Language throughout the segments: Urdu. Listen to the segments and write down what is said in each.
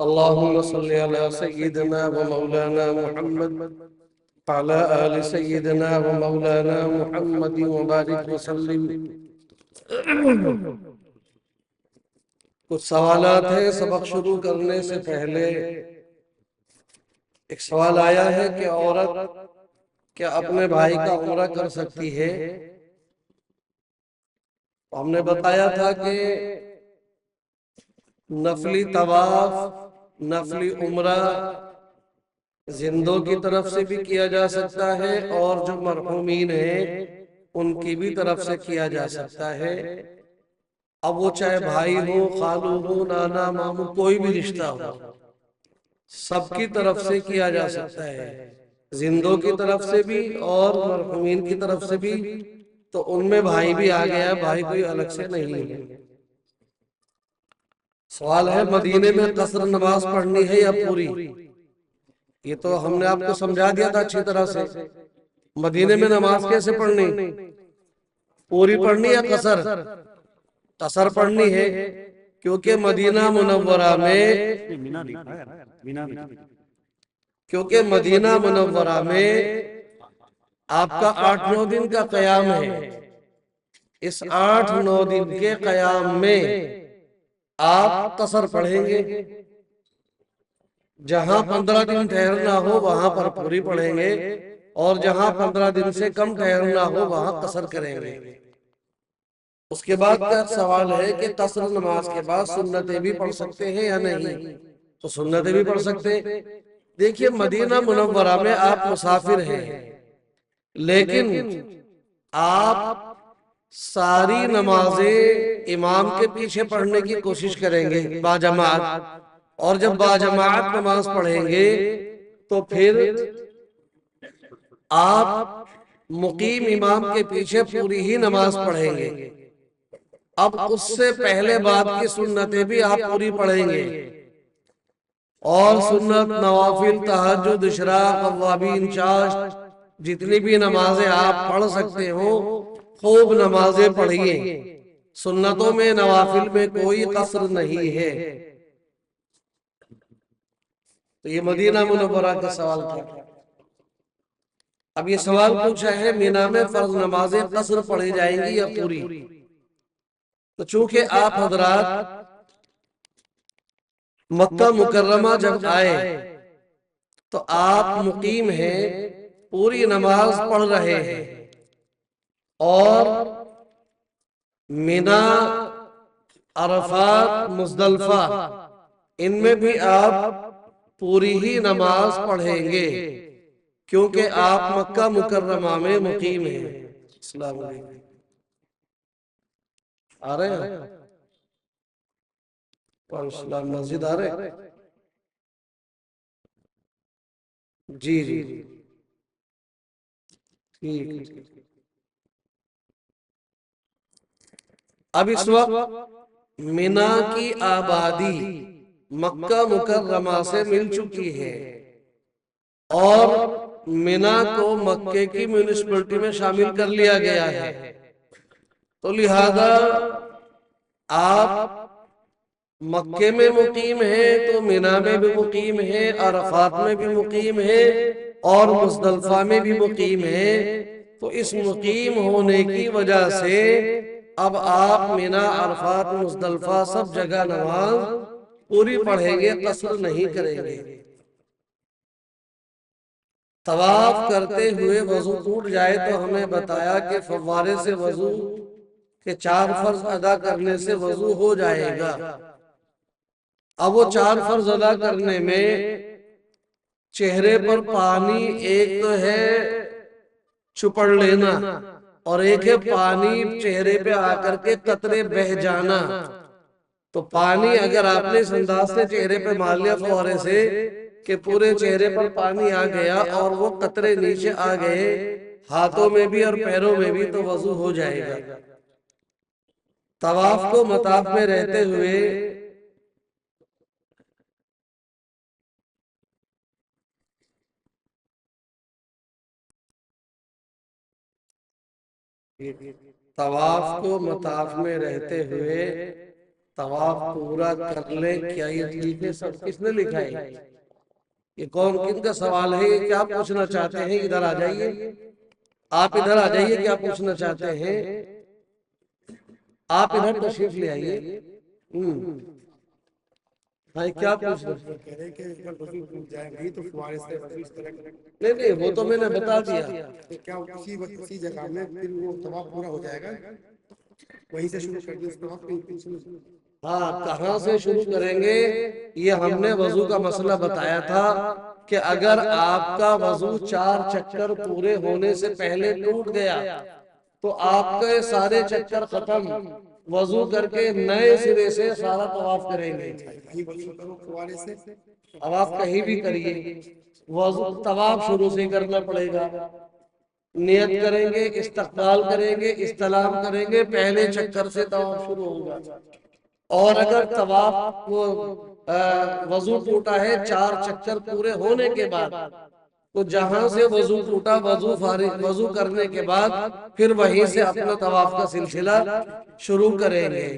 اللهم صل على سيدنا ومولانا محمد وعلى آل سيدنا ومولانا محمد وبارك وسلم۔ کچھ سوالات ہیں سبق شروع کرنے سے پہلے۔ ایک سوال آیا ہے کہ عورت کیا اپنے بھائی کا عمرہ کر سکتی ہے؟ ہم نے بتایا تھا کہ نفلی طواف، نفلی عمرہ زندوں کی طرف سے بھی کیا جا سکتا ہے اور جو مرحومین ہیں ان کی بھی طرف سے کیا جا سکتا ہے۔ اب وہ چاہے بھائی ہو، خالو ہو، نانا، مامو، کوئی بھی رشتہ ہو، سب کی طرف سے کیا جا سکتا ہے، زندوں کی طرف سے بھی اور مرحومین کی طرف سے بھی۔ تو ان میں بھائی بھی آ گیا، بھائی کوئی الگ سے نہیں ہے۔ سوال ہے مدینے میں قصر نماز پڑھنی ہے یا پوری؟ یہ تو ہم نے آپ کو سمجھا دیا تھا اچھی طرح سے۔ مدینے میں نماز کیسے پڑھنی؟ پوری پڑھنی یا قصر؟ قصر پڑھنی ہے، کیونکہ مدینہ منورہ میں آپ کا 8-9 دن کا قیام ہے۔ اس 8-9 دن کے قیام میں آپ قصر پڑھیں گے، جہاں 15 دن ٹھہرنا ہو وہاں پر پوری پڑھیں گے، اور جہاں 15 دن سے کم ٹھہرنا ہو وہاں قصر کریں گے۔ اس کے بعد کا سوال ہے کہ قصر نماز کے بعد سنتیں بھی پڑھ سکتے ہیں یا نہیں؟ تو سنتیں بھی پڑھ سکتے ہیں۔ دیکھیے مدینہ منورہ میں آپ مسافر ہیں، لیکن آپ ساری نمازیں امام کے پیچھے پڑھنے کی کوشش کریں گے باجماعت، اور جب باجماعت نماز پڑھیں گے تو پھر آپ مقیم امام کے پیچھے پوری ہی نماز پڑھیں گے۔ اب اس سے پہلے بعد کی سنتیں بھی آپ پوری پڑھیں گے، اور سنت، نوافل، تہجد، اشراق، اوابین، چاشت، جتنی بھی نمازیں آپ پڑھ سکتے ہو خوب نمازیں پڑھیے۔ سنتوں میں، نوافل میں کوئی قصر نہیں ہے۔ تو یہ مدینہ منورہ کا سوال تھا۔ اب یہ سوال پوچھا ہے مینا میں فرض نمازیں قصر پڑھی جائیں گی یا پوری؟ تو چونکہ آپ حضرات مکہ مکرمہ جب آئے تو آپ مقیم ہیں، پوری نماز پڑھ رہے ہیں، اور مینا، عرفات، مزدلفہ، ان میں بھی آپ پوری ہی نماز پڑھیں گے، کیونکہ آپ مکہ مکرمہ میں مقیم ہیں۔ السلام علیکم، آ رہے ہیں؟ وعلیکم السلام، مسجد آ رہے ہیں؟ جی جی ٹھیک۔ اب اس وقت مینا کی آبادی مکہ مکرمہ سے مل چکی ہے، اور مینا کو مکے کی میونسپلٹی میں شامل کر لیا گیا ہے۔ تو لہذا آپ مکے میں مقیم ہیں تو مینا میں بھی مقیم ہیں، عرفات میں بھی مقیم ہیں، اور مزدلفہ میں بھی مقیم ہیں۔ تو اس مقیم ہونے کی وجہ سے اب آپ مینا، عرفات، مزدلفہ سب جگہ نماز پوری پڑھیں گے، قصر نہیں کریں گے۔ طواف کرتے ہوئے وضو ٹوٹ جائے تو ہمیں بتایا کہ فوارے سے وضو کے 4 فرض ادا کرنے سے وضو ہو جائے گا۔ اب وہ 4 فرض ادا کرنے میں چہرے پر پانی، ایک تو ہے چپڑ لینا، اور ایک ہے پانی چہرے پہ آ کر کے قطرے بہ جانا۔ تو پانی اگر آپ نے اس انداز سے چہرے پہ مار لیا فوارے سے کہ پورے چہرے پر پانی آ گیا اور وہ قطرے نیچے آ گئے ہاتھوں میں بھی اور پیروں میں بھی، تو وضو ہو جائے گا۔ طواف کو مطاف میں رہتے ہوئے طواف کو مطاف میں رہتے ہوئے طواف پورا کر لیں، کیا یہ ٹھیک ہے؟ سب کس نے لکھا ہے؟ یہ کون کن کا سوال ہے؟ یہ کیا پوچھنا چاہتے ہیں؟ ادھر آ جائیے، آپ ادھر آ جائیے، کیا پوچھنا چاہتے ہیں آپ؟ ادھر تشریف لے آئیے۔ بھائی کیا پوچھنا؟ کہہ رہے ہیں کہ اگر وضو ٹوٹ جائے بھی تو فوارے سے وضو اس طرح نہیں نہیں، وہ تو میں نے بتا دیا۔ تو کیا اسی جگہ میں پھر وہ طواف پورا ہو جائے گا؟ وہیں سے شروع کر دیں اس طواف پہ؟ ہاں، کہاں سے شروع کریں گے؟ یہ ہم نے وضو کا مسئلہ بتایا تھا کہ اگر آپ کا وضو 4 چکر پورے ہونے سے پہلے ٹوٹ گیا تو آپ کے سارے چکر ختم، وضو کر کے نئے سرے سے سارا طواف کریں گے۔ اب آپ کہیں بھی کریے، وضو طواف شروع سے کرنا پڑے گا۔ نیت کریں گے، استقبال کریں گے، استلام کریں گے، پہلے چکر سے طواف شروع ہوگا۔ اور اگر طواف وضو ٹوٹا ہے 4 چکر پورے ہونے کے بعد، تو جہاں سے وضو ٹوٹا، وضو کرنے کے بعد پھر وہیں سے اپنا طواف کا سلسلہ شروع کریں گے۔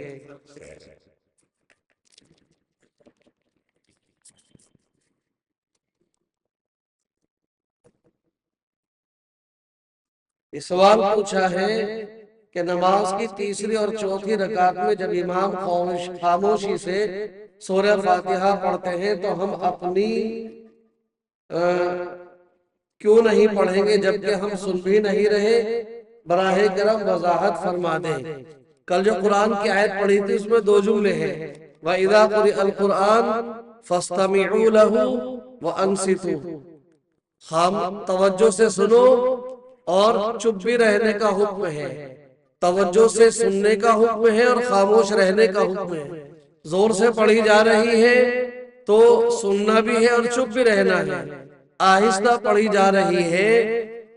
اس سوال پوچھا ہے کہ نماز کی تیسری اور چوتھی رکعت میں جب امام خاموشی سے سورہ فاتحہ پڑھتے ہیں تو ہم اپنی کیوں نہیں پڑھیں گے جبکہ ہم سن بھی نہیں رہے؟ براہ کرم وضاحت فرما دیں۔ کل جو قرآن کی آیت پڑھی تھی اس میں 2 جملے ہیں، وَإِذَا قُرِئَ الْقُرْآنُ فَاسْتَمِعُوا لَهُ وَأَنصِتُوا، توجہ سے سنو اور چپ بھی رہنے کا حکم ہے۔ توجہ سے سننے کا حکم ہے اور خاموش رہنے کا حکم ہے۔ زور سے پڑھی جا رہی ہے تو سننا بھی ہے اور چپ بھی رہنا ہے۔ آہستہ پڑھی جا رہی ہے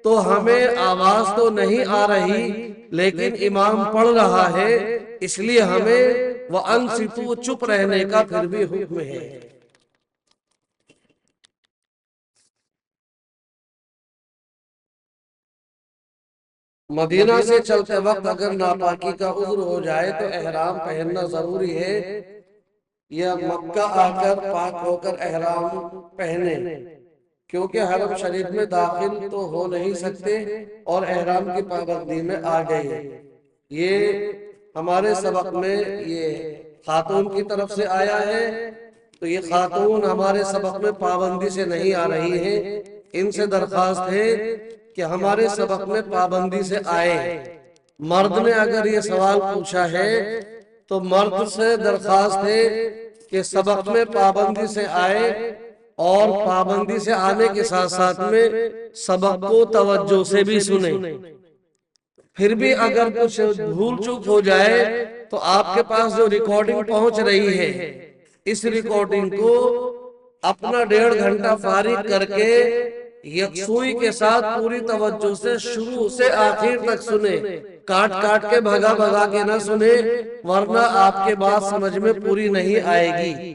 تو ہمیں آواز تو نہیں آ رہی لیکن امام پڑھ رہا ہے، اس لیے ہمیں وَأَنصِتُوا چپ رہنے کا پھر بھی حکم ہے۔ مدینہ سے چلتے وقت اگر ناپاکی کا عذر ہو جائے تو احرام پہننا ضروری ہے یا مکہ آ کر پاک ہو کر احرام پہنے؟ کیونکہ حرم شریف میں داخل تو ہو نہیں سکتے اور احرام کی پابندی میں آ گئے۔ یہ ہمارے سبق میں یہ خاتون کی طرف سے آیا ہے، تو یہ خاتون ہمارے سبق میں پابندی سے نہیں آ رہی ہیں، ان سے درخواست ہے کہ ہمارے سبق میں پابندی سے آئے۔ مرد نے اگر یہ سوال پوچھا ہے تو مرد سے درخواست ہے کہ سبق میں پابندی سے آئے اور پابندی سے آنے کے ساتھ ساتھ میں سبق کو توجہ سے بھی سنیں۔ پھر بھی اگر کچھ بھول چوک ہو جائے تو آپ کے پاس جو ریکارڈنگ پہنچ رہی ہے، اس ریکارڈنگ کو اپنا 1.5 گھنٹہ فارغ کر کے یکسوئی کے ساتھ پوری توجہ سے شروع سے آخر تک سنیں، کاٹ کاٹ کے بھگا بھگا کے نہ سنیں، ورنہ آپ کے بات سمجھ میں پوری نہیں آئے گی۔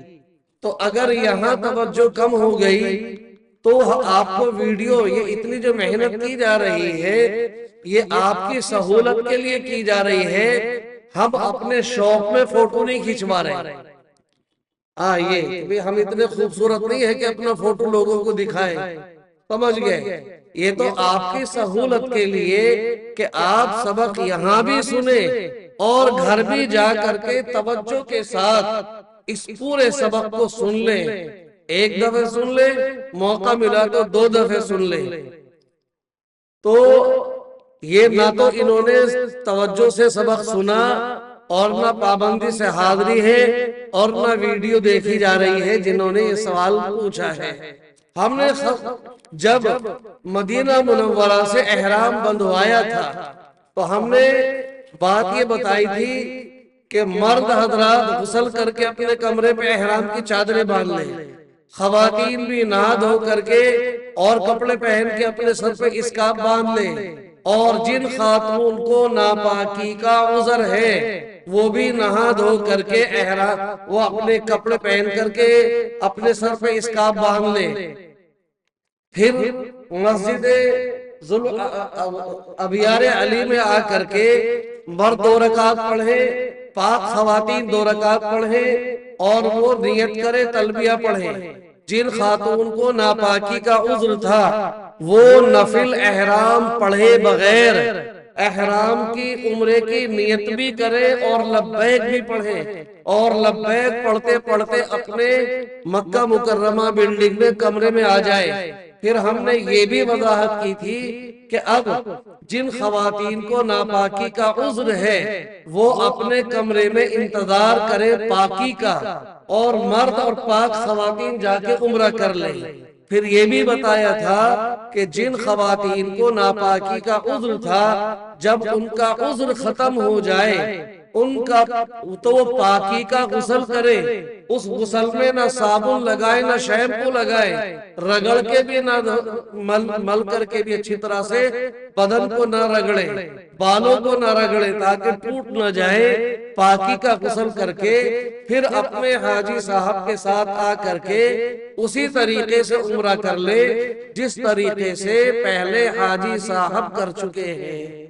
تو اگر یہاں توجہ کم ہو گئی تو آپ کو ویڈیو، یہ اتنی جو محنت کی جا رہی ہے یہ آپ کی سہولت کے لیے کی جا رہی ہے، ہم اپنے شوق میں فوٹو نہیں کھنچوا رہے۔ یہ ہم اتنے خوبصورت نہیں ہے کہ اپنا فوٹو لوگوں کو دکھائیں، سمجھ گئے؟ یہ تو آپ کی سہولت کے لیے کہ آپ سبق یہاں بھی سنیں اور گھر بھی جا کر کے توجہ کے ساتھ اس پورے سبق کو سن لیں۔ 1 دفعہ سن لیں، موقع ملا تو 2 دفعہ سن لیں۔ تو یہ نہ تو انہوں نے توجہ سے سبق سنا اور نہ پابندی سے حاضری ہے اور نہ ویڈیو دیکھی جا رہی ہے جنہوں نے یہ سوال پوچھا ہے۔ ہم نے جب مدینہ منورہ سے احرام بندھوایا تھا تو ہم نے بات یہ بتائی تھی کہ مرد حضرات غسل کر کے اپنے کمرے پہ احرام کی چادریں باندھ لیں، خواتین بھی نہا دھو کر کے اور کپڑے پہن کے اپنے سر پہ اسکارف باندھ لیں، اور جن خاتون کو ناپاکی کا عذر ہے وہ بھی نہا دھو کر کے احرام، وہ اپنے کپڑے پہن کر کے اپنے سر پہ اسکارف باندھ لیں۔ پھر مسجد ابیار علی میں آ کر کے مرد 2 رکعت پڑھے، پاک خواتین 2 رکعت پڑھے اور وہ نیت کرے تلبیہ پڑھے۔ جن خاتون کو ناپاکی کا عذر تھا وہ نفل احرام پڑھے بغیر احرام کی عمرے کی نیت بھی کرے اور لبیک بھی پڑھے، اور لبیک پڑھتے پڑھتے اپنے مکہ مکرمہ بلڈنگ میں کمرے میں آ جائے۔ پھر ہم نے یہ بھی وضاحت کی تھی کہ اب جن خواتین کو ناپاکی کا عذر ہے وہ اپنے کمرے میں انتظار کرے پاکی کا، اور مرد اور پاک خواتین جا کے عمرہ کر لیں۔ پھر یہ بھی بتایا تھا کہ جن خواتین کو ناپاکی کا عذر تھا جب ان کا عذر ختم ہو جائے ان کا تو وہ پاکی کا غسل کرے، اس غسل میں نہ صابن لگائے نہ شیمپو لگائے، رگڑ کے بھی نہ مل کر کے بھی اچھی طرح سے بدن کو نہ رگڑے، بالوں کو نہ رگڑے تاکہ ٹوٹ نہ جائے، پاکی کا غسل کر کے پھر اپنے حاجی صاحب کے ساتھ آ کر کے اسی طریقے سے عمرہ کر لے جس طریقے سے پہلے حاجی صاحب کر چکے ہیں۔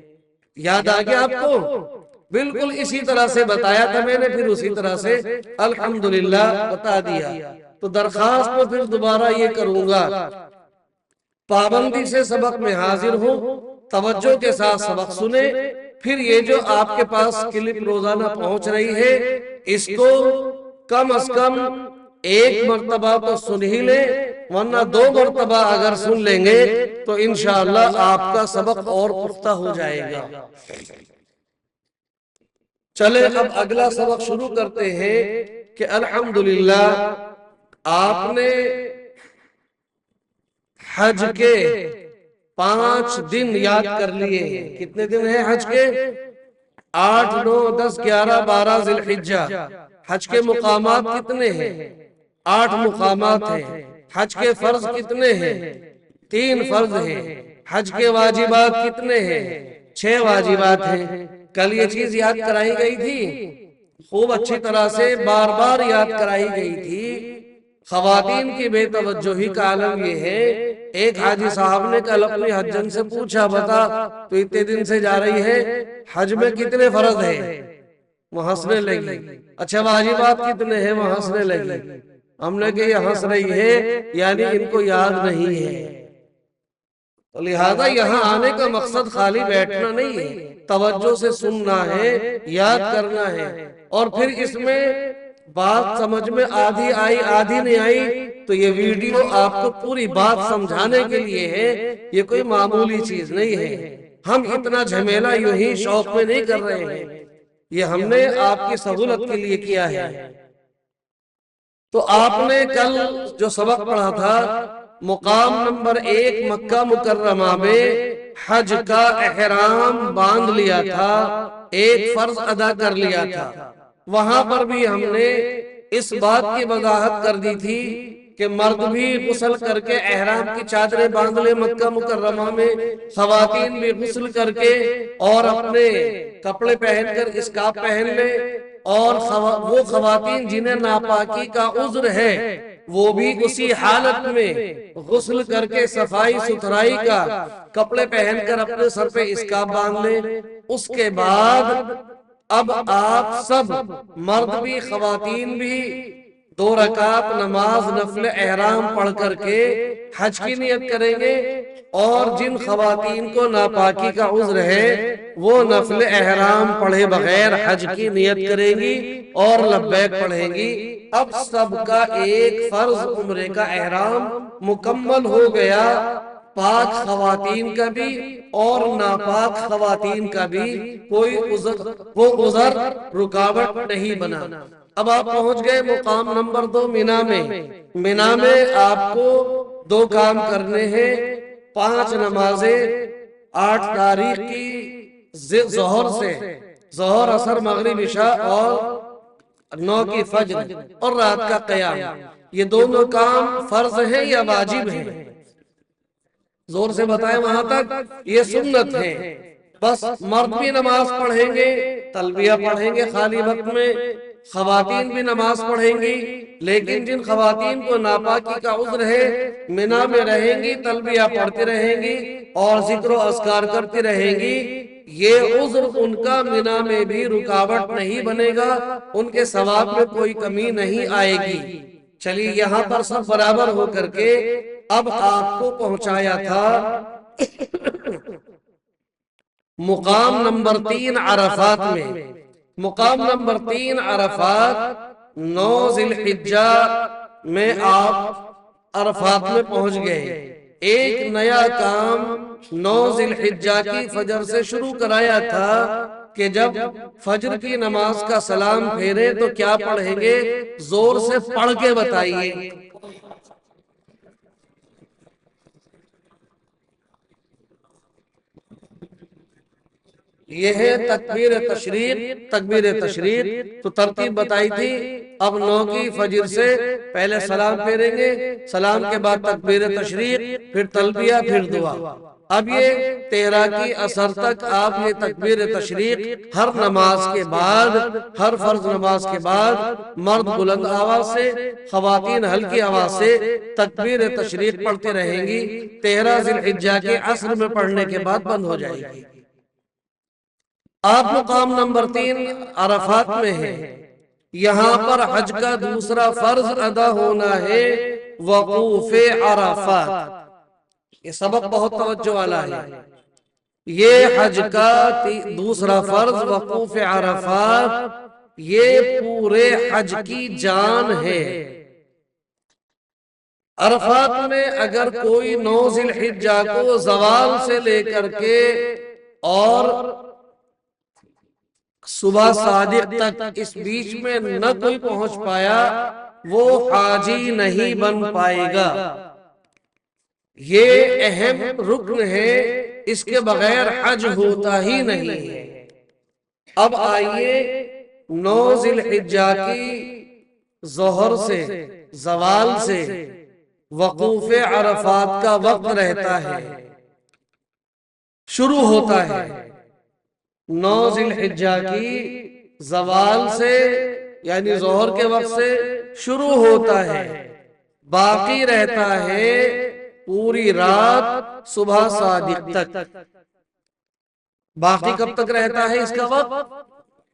یاد آ گیا آپ کو؟ بالکل اسی طرح سے بتایا تھا میں نے، پھر اسی طرح سے الحمدللہ بتا دیا۔ تو درخواست تو پھر دوبارہ یہ کروں گا، پابندی سے سبق میں حاضر ہوں، توجہ کے ساتھ سبق سنیں، پھر یہ جو آپ کے پاس کلپ روزانہ پہنچ رہی ہے اس کو کم از کم 1 مرتبہ تو سن ہی لیں، ورنہ 2 مرتبہ اگر سن لیں گے تو انشاءاللہ آپ کا سبق اور پختہ ہو جائے گا۔ چلے اب اگلا سبق شروع کرتے ہیں کہ الحمدللہ آپ نے حج کے 5 دن یاد کر لیے ہیں۔ کتنے دن ہیں حج کے؟ 8، 9، 10، 11، 12 ذی الحجہ۔ حج کے مقامات کتنے ہیں؟ 8 مقامات ہیں۔ حج کے فرض کتنے ہیں؟ 3 فرض ہیں۔ حج کے واجبات کتنے ہیں؟ 6 واجبات ہیں۔ کل یہ چیز یاد کرائی گئی تھی، خوب اچھی طرح سے بار بار یاد کرائی گئی تھی۔ خواتین کی بے توجہی کا عالم یہ ہے، ایک حاجی صاحب نے کل اپنی حجن سے پوچھا، بتا تو اتنے دن سے جا رہی ہے، حج میں کتنے فرض ہیں؟ وہ ہنسنے لگی۔ اچھا واجبات کتنے ہیں؟ وہ ہنسنے لگی۔ ہم نے کہ یہ ہنس رہی ہے یعنی ان کو یاد نہیں ہے۔ لہذا یہاں آنے کا مقصد خالی بیٹھنا نہیں ہے، توجہ سے سننا ہے، یاد کرنا ہے، اور پھر اس میں بات سمجھ میں آدھی آئی آدھی نہیں آئی تو یہ ویڈیو آپ کو پوری بات سمجھانے کے لیے ہے، یہ کوئی معمولی چیز نہیں ہے۔ ہم اتنا جھمیلا یوں ہی شوق میں نہیں کر رہے ہیں، یہ ہم نے آپ کی سہولت کے لیے کیا ہے۔ تو آپ نے کل جو سبق پڑھا تھا، مقام نمبر 1 مکہ مکرمہ میں حج کا احرام باندھ لیا تھا، ایک فرض ادا کر لیا تھا۔ وہاں پر بھی ہم نے اس بات کی وضاحت کر دی تھی کہ مرد بھی غسل کر کے احرام کی چادریں باندھ لے مکہ مکرمہ میں، خواتین بھی غسل کر کے اور اپنے کپڑے پہن کر اسکارف پہن لے، اور وہ خواتین جنہیں ناپاکی کا عذر ہے وہ بھی اسی حالت میں غسل کر کے صفائی ستھرائی کا کپڑے پہن کر اپنے سر پہ اسکارف باندھ لیں۔ اس کے بعد اب آپ سب مرد بھی خواتین بھی 2 رکعت نماز نفل احرام پڑھ کر کے حج کی نیت کریں گے، اور جن خواتین کو ناپاکی کا عذر ہے وہ نفل احرام پڑھے بغیر حج کی نیت کریں گی اور لبیک پڑھیں گی۔ اب سب کا ایک فرض عمرے کا احرام مکمل ہو گیا، پاک خواتین کا بھی اور ناپاک خواتین کا بھی، کوئی عذر رکاوٹ نہیں بنا۔ اب آپ پہنچ گئے مقام نمبر 2 مینا میں۔ مینا میں آپ کو 2 کام کرنے ہیں، 5 نمازیں 8 تاریخ کی ظہر سے، ظہر عصر مغرب عشاء اور 9 کی فجر اور رات کا قیام، یہ دونوں کام فرض ہیں یا واجب ہیں؟ زور سے بتائیں وہاں تک۔ یہ سنت ہے، بس مرد بھی نماز پڑھیں گے، تلبیہ پڑھیں گے خالی وقت میں، خواتین بھی نماز پڑھیں گی، لیکن جن خواتین کو ناپاکی کا عذر ہے منا میں رہیں گی، تلبیہ پڑھتی رہیں گی اور ذکر و اذکار کرتی رہیں گی، یہ عذر ان کا منا میں بھی رکاوٹ نہیں بنے گا، ان کے ثواب میں کوئی کمی نہیں آئے گی۔ چلیے یہاں پر سب برابر ہو کر کے اب آپ کو پہنچایا تھا مقام نمبر 3 عرفات میں۔ مقام نمبر 3 عرفات 9 ذی الحجہ میں آپ عرفات میں پہنچ گئے۔ ایک نیا کام 9 ذی الحجہ کی فجر سے شروع کرایا تھا کہ جب فجر کی نماز کا سلام پھیرے تو کیا پڑھیں گے، زور سے پڑھ کے بتائیے۔ یہ ہے تکبیر تشریق۔ تکبیر تشریق تو ترتیب بتائی تھی، اب 9 کی فجر سے پہلے سلام پھیریں گے، سلام کے بعد تکبیر تشریق، پھر تلبیہ، پھر دعا۔ اب یہ 13 کی عصر تک آپ یہ تکبیر تشریق ہر نماز کے بعد، ہر فرض نماز کے بعد مرد بلند آواز سے، خواتین ہلکی آواز سے تکبیر تشریق پڑھتے رہیں گی۔ 13 ذی الحجہ کے عصر میں پڑھنے کے بعد بند ہو جائے گی۔ آپ مقام نمبر 3 عرفات میں ہیں، یہاں پر حج کا دوسرا فرض ادا ہونا ہے، وقوف عرفات۔ یہ سبق بہت توجہ والا ہے۔ یہ حج کا دوسرا فرض وقوف عرفات، یہ پورے حج کی جان ہے۔ عرفات میں اگر کوئی 9 ذی الحجہ کو زوال سے لے کر کے اور صبح صادق تک اس بیچ میں نہ کوئی پہنچ پایا، وہ حاجی نہیں بن پائے گا۔ یہ اہم رکن ہے، اس کے بغیر حج ہوتا ہی نہیں ہے۔ اب آئیے 9 ذی الحجہ کی ظہر سے، زوال سے وقوف عرفات کا وقت رہتا ہے، شروع ہوتا ہے 9 ذی الحجہ کی زوال سے، یعنی ظہر کے وقت سے شروع ہوتا ہے، باقی رہتا ہے پوری رات صبح صادق تک۔ باقی کب تک رہتا ہے اس کا وقت؟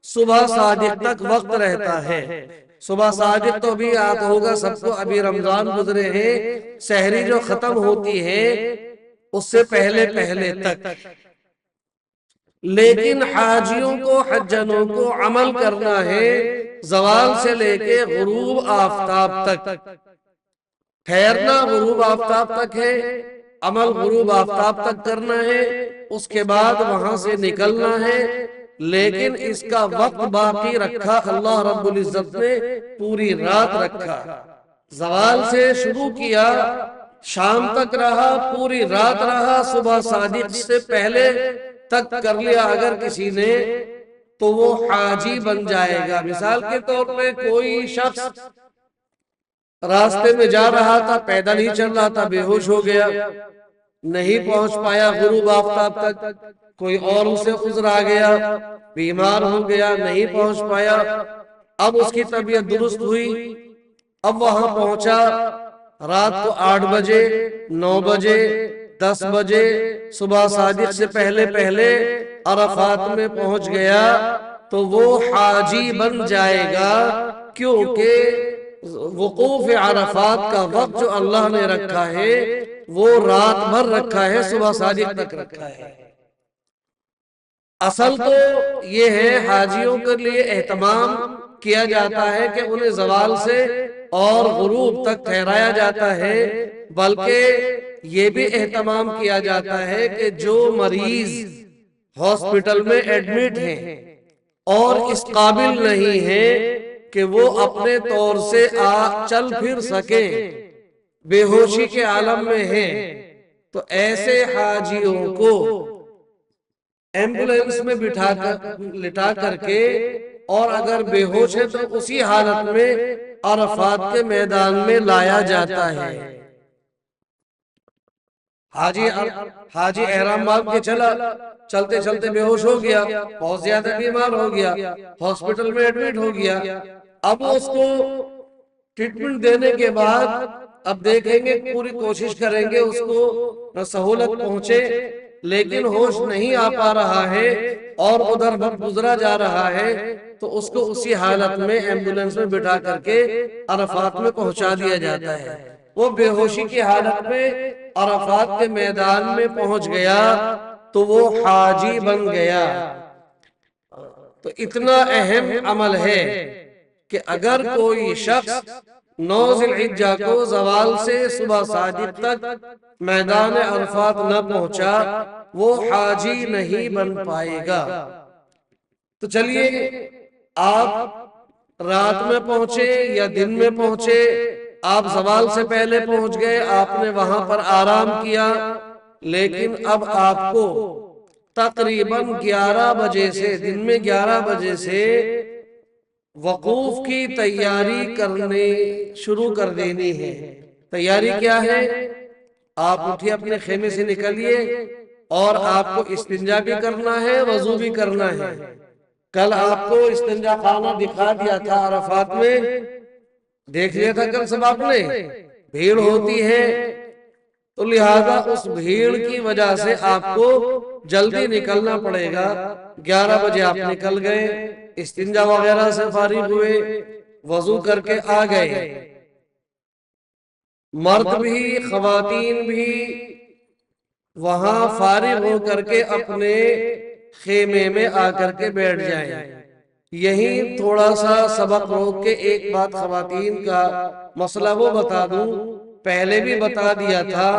صبح صادق تک وقت رہتا ہے۔ صبح صادق تو بھی یاد ہوگا سب کو، ابھی رمضان گزرے ہیں، سحری جو ختم ہوتی ہے اس سے پہلے پہلے تک۔ لیکن حاجیوں کو، حجنوں کو عمل کرنا ہے زوال سے لے کے غروب آفتاب تک۔ ٹھہرنا غروب آفتاب تک ہے، عمل غروب آفتاب تک کرنا ہے، اس کے بعد وہاں سے نکلنا ہے۔ لیکن اس کا وقت باقی رکھا اللہ رب العزت نے، پوری رات رکھا۔ زوال سے شروع کیا، شام تک رہا، پوری رات رہا، صبح صادق سے پہلے تک کر لیا اگر کسی نے تو وہ حاجی بن جائے گا۔ مثال کے طور پہ کوئی شخص راستے میں جا رہا تھا، پیدل ہی چل رہا تھا، بے ہوش ہو گیا، نہیں پہنچ پایا غروب آفتاب تک۔ کوئی اور اسے عذر آ گیا، بیمار ہو گیا، نہیں پہنچ پایا، اب اس کی طبیعت درست ہوئی، اب وہاں پہنچا، رات کو 8 بجے، 9 بجے، 10 بجے، صبح صادق سے پہلے پہلے عرفات میں پہنچ گیا تو وہ حاجی بن جائے گا، کیونکہ وقوف عرفات کا وقت جو اللہ نے رکھا ہے وہ رات بھر رکھا ہے، صبح صادق تک رکھا ہے۔ اصل تو یہ ہے حاجیوں کے لیے اہتمام کیا جاتا ہے کہ انہیں زوال سے اور غروب تک ٹھہرایا جاتا ہے، بلکہ یہ بھی اہتمام کیا جاتا ہے کہ جو مریض ہاسپٹل میں ایڈمٹ ہیں اور اس قابل نہیں ہیں کہ وہ اپنے طور سے چل پھر سکیں، بے ہوشی کے عالم میں ہیں، تو ایسے حاجیوں کو ایمبولینس میں لٹا کر کے، اور اگر بے ہوش ہے تو اسی حالت میں عرفات کے میدان میں لایا جاتا ہے۔ حاجی احرام باندھ کے چلا، چلتے چلتے بے ہوش ہو گیا، بہت زیادہ بیمار ہو گیا، ہاسپٹل میں ایڈمٹ ہو گیا۔ اب اس کو ٹریٹمنٹ دینے کے بعد اب دیکھیں گے، پوری کوشش کریں گے اس کو سہولت پہنچے، لیکن ہوش نہیں آ پا رہا ہے اور ادھر وقت گزرا جا رہا ہے، تو اس کو اسی حالت میں ایمبولینس میں بٹھا کر کے عرفات میں پہنچا دیا جاتا ہے۔ وہ بے ہوشی کی حالت میں عرفات کے میدان میں پہنچ گیا تو وہ حاجی بن گیا۔ تو اتنا اہم عمل ہے کہ اگر کوئی شخص 9 ذی الحجہ کو زوال سے صبح صادق تک میدان عرفات نہ پہنچا، وہ حاجی نہیں بن پائے گا۔ تو چلیے، آپ رات میں پہنچے یا دن میں پہنچے، آپ زوال سے پہلے پہنچ گئے، آپ نے وہاں پر آرام کیا، لیکن اب آپ کو تقریباً 11 بجے سے، دن میں 11 بجے سے وقوف کی تیاری کرنے شروع کر دینی ہے۔ تیاری کیا ہے؟ آپ اٹھیے، اپنے خیمے سے نکلیے، اور آپ کو استنجا بھی کرنا ہے، وضو بھی کرنا ہے۔ کل آپ کو استنجا خانہ دکھا دیا تھا عرفات میں، دیکھ لیا تھا کل سب آپ نے۔ بھیڑ ہوتی ہے تو لہذا اس بھیڑ کی وجہ سے آپ کو جلدی نکلنا پڑے گا۔ 11 بجے آپ نکل گئے، استنجا وغیرہ سے فارغ ہوئے، وضو کر کے آ گئے۔ مرد بھی خواتین بھی وہاں فارغ ہو کر کے اپنے خیمے میں آ کر کے بیٹھ جائیں۔ یہیں تھوڑا سا سبق روک کے ایک بات خواتین کا مسئلہ وہ بتا دوں، پہلے بھی بتا دیا تھا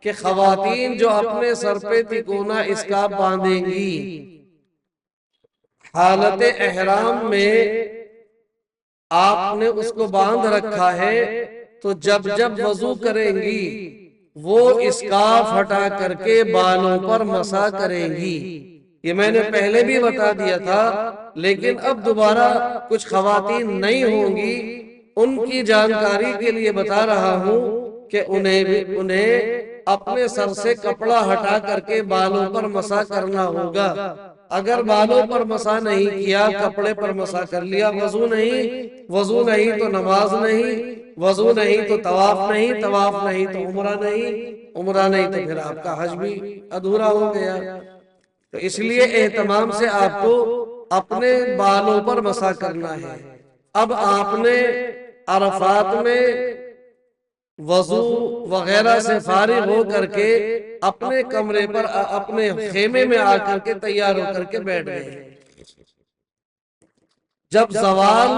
کہ خواتین جو اپنے سر پہ تکونا اسکارف باندھیں گی، حالت احرام میں آپ نے اس کو باندھ رکھا ہے، تو جب جب وضو کریں گی وہ اسکارف ہٹا کر کے بالوں پر مسح کریں گی۔ یہ میں نے پہلے بھی بتا دیا تھا، لیکن اب دوبارہ کچھ خواتین نہیں ہوں گی، ان کی جانکاری کے لیے بتا رہا ہوں کہ انہیں اپنے سر سے کپڑا ہٹا کر کے بالوں پر مسح کرنا ہوگا۔ اگر بالوں پر مسح نہیں کیا، کپڑے پر مسح کر لیا، وضو نہیں تو نماز نہیں، وضو نہیں تو طواف نہیں، طواف نہیں تو عمرہ نہیں، عمرہ نہیں تو پھر آپ کا حج بھی ادھورا ہو گیا۔ تو اس لیے اہتمام سے آپ کو اپنے بالوں پر مسح کرنا ہے۔ اب آپ نے عرفات میں وضو وغیرہ سے فارغ ہو کر کے اپنے کمرے پر، اپنے خیمے میں آ کر کے تیار ہو کر کے بیٹھ گئے۔ جب زوال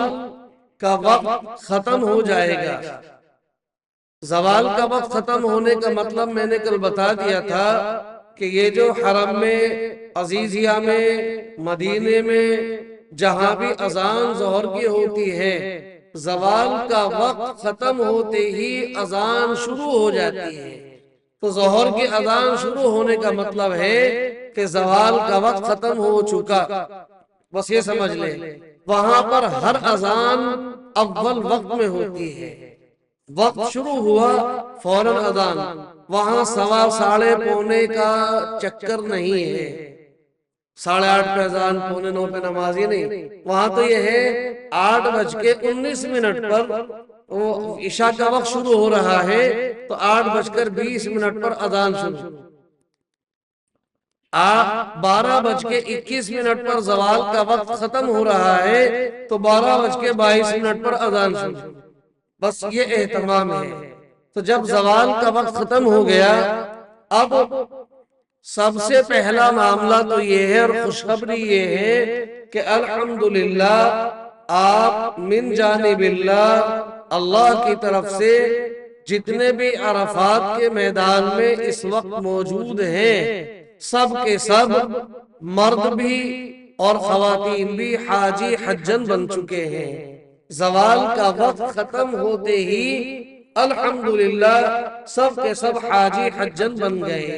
کا وقت ختم ہو جائے گا، زوال کا وقت ختم ہونے کا مطلب میں نے کل بتا دیا تھا کہ یہ جو حرم میں، عزیزیہ میں، مدینے میں جہاں بھی اذان ظہر کی ہوتی ہے، زوال کا وقت ختم ہوتے ہی اذان شروع ہو جاتی ہے۔ تو ظہر کی اذان شروع ہونے کا مطلب ہے کہ زوال کا وقت ختم ہو چکا، بس یہ سمجھ لیں۔ وہاں پر ہر اذان اول وقت میں ہوتی ہے، وقت شروع ہوا فوراً اذان، وہاں 8:15 کا چکر نہیں ہے، 8:30 پہ اذان، 8:45 پہ نماز، یہ نہیں۔ وہاں تو یہ ہے 8:19 پر وہ عشاء کا وقت شروع ہو رہا ہے، تو 8:20 پر اذان شروع، 12:21 پر زوال کا وقت ختم ہو رہا ہے، تو 12:22 پر اذان شروع۔ بس یہ اہتمام ہے۔ تو جب زوال کا وقت ختم ہو گیا، اب سب سے پہلا معاملہ تو یہ ہے، اور خوشخبری یہ ہے کہ الحمدللہ آپ من جانب اللہ کی طرف سے جتنے بھی عرفات کے میدان میں اس وقت موجود ہیں، سب کے سب مرد بھی اور خواتین بھی حاجی حجن بن چکے ہیں۔ زوال کا وقت ختم ہوتے ہی الحمدللہ سب کے سب حاجی حجن بن گئے۔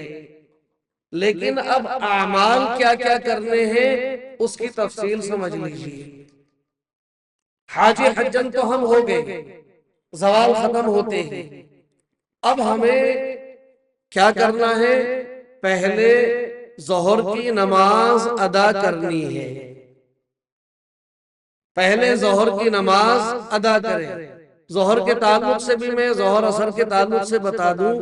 لیکن اب اعمال کیا کیا کرنے ہیں اس کی تفصیل سمجھ لیجیے۔ حاجی حجن تو ہم ہو گئے زوال ختم ہوتے ہی، اب ہمیں کیا کرنا ہے؟ پہلے ظہر کی نماز ادا کرنی ہے، پہلے ظہر کی نماز ادا کریں۔ ظہر کے تعلق سے بھی میں ظہر اثر کے تعلق سے بتا دوں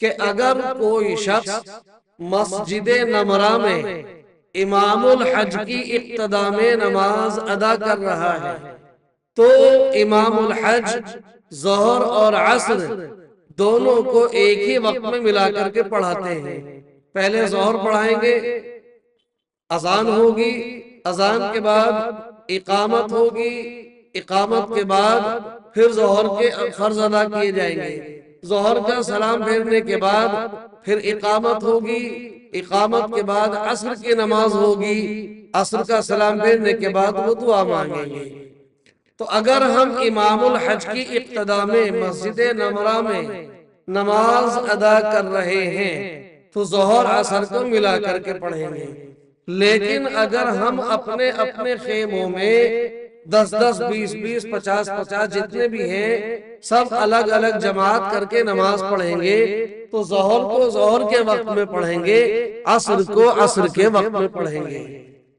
کہ اگر کوئی شخص مسجد نمرہ میں امام الحج کی اقتداء میں نماز ادا کر رہا ہے تو امام الحج ظہر اور عصر دونوں کو ایک ہی وقت میں ملا کر کے پڑھاتے ہیں۔ پہلے ظہر پڑھائیں گے، اذان ہوگی، اذان کے بعد اقامت ہوگی، اقامت کے بعد پھر ظہر کے فرض ادا کیے جائیں گے، ظہر کا سلام پھیرنے کے بعد پھر اقامت ہوگی، اقامت کے بعد عصر کی نماز ہوگی، عصر کا سلام پھیرنے کے بعد وہ دعا مانگیں گے۔ تو اگر ہم امام الحج کی اقتداء میں مسجد نمرہ میں نماز ادا کر رہے ہیں تو ظہر عصر کو ملا کر کے پڑھیں گے۔ لیکن اگر ہم اپنے اپنے خیموں میں 10-10 20-20 50-50 جتنے بھی ہیں سب الگ الگ جماعت کر کے نماز پڑھیں گے تو ظہر کو ظہر کے وقت میں پڑھیں گے، عصر کو عصر کے وقت میں پڑھیں گے۔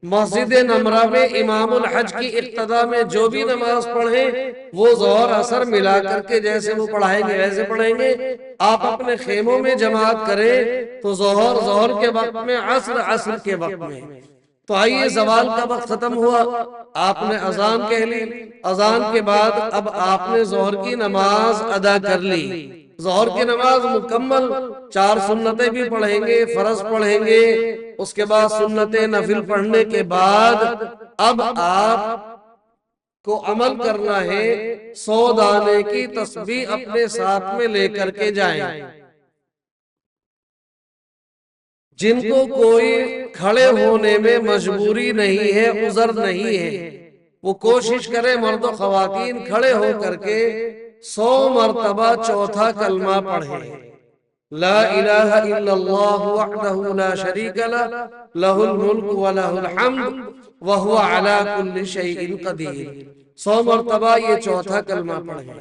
مسجد نمرہ میں امام الحج کی اقتداء میں جو بھی نماز پڑھیں وہ ظہر عصر ملا کر کے جیسے وہ پڑھائیں گے ویسے پڑھیں گے۔ آپ اپنے خیموں میں جماعت کریں تو ظہر ظہر کے وقت میں، عصر عصر کے وقت میں۔ تو آئیے، زوال کا وقت ختم ہوا، آپ نے اذان کہہ لی، اذان کے بعد اب آپ نے ظہر کی نماز ادا کر لی۔ ظہر کی نماز مکمل، 4 سنتیں بھی پڑھیں گے، فرض پڑھیں گے، اس کے بعد سنتیں نفل پڑھنے کے بعد اب آپ کو عمل کرنا ہے 100 دانے کی تسبیح اپنے ساتھ میں لے کر کے جائیں۔ جن کو کوئی کھڑے ہونے میں مجبوری نہیں ہے، عذر نہیں ہے، وہ کوشش کرے مرد و خواتین کھڑے ہو کر کے 100 مرتبہ چوتھا کلمہ پڑھیں۔ لا الہ الا اللہ وحدہ لا شریک لہ، لہ الملک ولہ الحمد وہو علی کل شیء قدیر۔ 100 مرتبہ یہ چوتھا کلمہ پڑھیں۔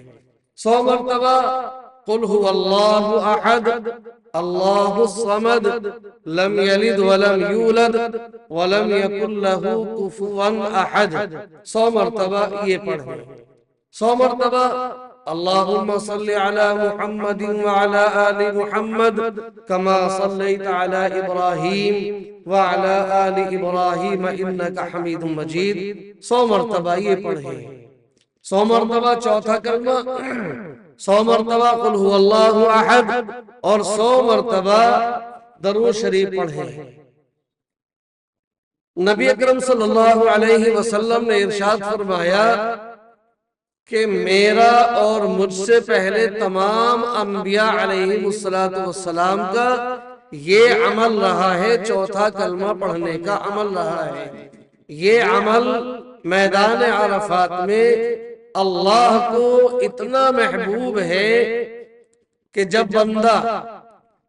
100 مرتبہ قل هو اللہ احد اللہ الصمد لم یلد ولم یولد ولم یکن لہ کفوا احد، 100 مرتبہ یہ پڑھیں۔ 100 مرتبہ اللہم صلی علی محمد وعلی آل محمد کما صلیت علی ابراہیم وعلی آل ابراہیم انکا حمید مجید، 100 مرتبہ یہ پڑھیں۔ 100 مرتبہ چوتھا کلمہ، 100 مرتبہ قل هو اللہ احد اور 100 مرتبہ درود شریف پڑھیں۔ نبی اکرم صلی اللہ علیہ وسلم نے ارشاد فرمایا کہ میرا اور مجھ سے پہلے تمام انبیاء علیہ السلام کا یہ عمل رہا ہے، چوتھا کلمہ پڑھنے کا عمل رہا ہے۔ یہ عمل میدان عرفات میں اللہ کو اتنا محبوب ہے کہ جب بندہ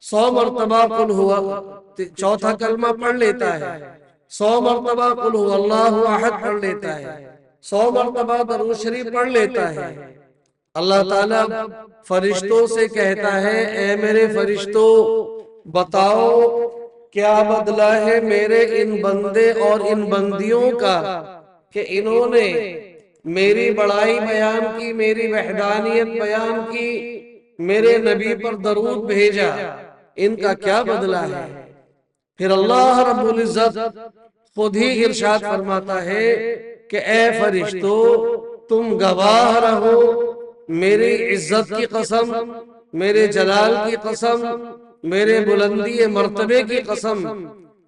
100 مرتبہ قل ہوا چوتھا کلمہ پڑھ لیتا ہے، 100 مرتبہ قل ہوا اللہ احد پڑھ لیتا ہے، 100 مرتبہ درود شریف پڑھ لیتا ہے، اللہ تعالیٰ فرشتوں سے کہتا ہے اے میرے فرشتوں بتاؤ کیا بدلہ ہے میرے ان بندے اور ان بندیوں کا کہ انہوں نے میری بڑائی بیان کی، میری وحدانیت بیان کی، میرے نبی پر درود بھیجا، ان کا کیا بدلہ ہے؟ پھر اللہ رب العزت خود ہی ارشاد فرماتا ہے کہ اے فرشتو تم گواہ رہو، میری عزت کی قسم، میرے جلال کی قسم، میرے بلندی مرتبے کی قسم،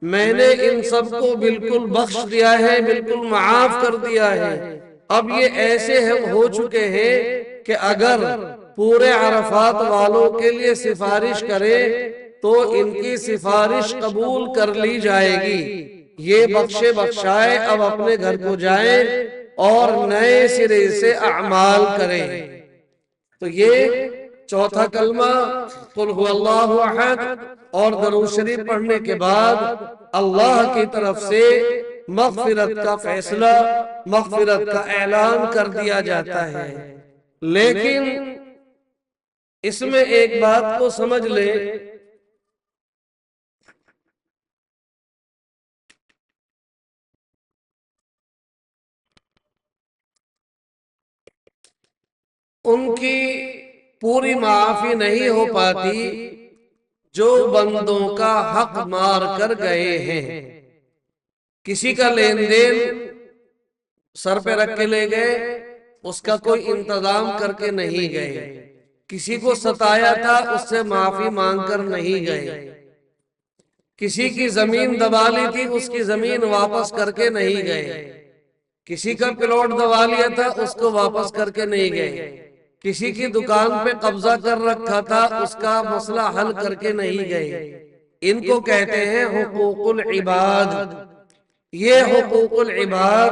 میں نے ان سب کو بالکل بخش دیا ہے، بالکل معاف کر دیا ہے۔ اب یہ ایسے ہو چکے ہیں کہ اگر پورے عرفات والوں کے لیے سفارش کرے تو ان کی سفارش قبول کر لی جائے گی۔ یہ بخشے بخشائے اب اپنے گھر کو جائیں اور نئے سرے سے اعمال کریں۔ تو یہ چوتھا کلمہ قل هو اللہ احد اور درود شریف پڑھنے کے بعد اللہ کی طرف سے مغفرت کا فیصلہ، مغفرت کا اعلان کر دیا جاتا ہے۔ لیکن اس میں ایک بات کو سمجھ لیں ان کی پوری معافی نہیں ہو پاتی جو بندوں کا حق مار کر گئے ہیں۔ کسی کا لین دین سر پہ رکھ کے لے گئے، اس کا کوئی انتظام کر کے نہیں گئے، کسی کو ستایا تھا اس سے معافی مانگ کر نہیں گئے، کسی کی زمین دبا لی تھی اس کی زمین واپس کر کے نہیں گئے، کسی کا پلاٹ دبا لیا تھا اس کو واپس کر کے نہیں گئے، کسی کی دکان پہ قبضہ کر رکھا تھا اس کا مسئلہ حل کر کے نہیں گئے۔ ان کو کہتے ہیں حقوق العباد۔ یہ حقوق العباد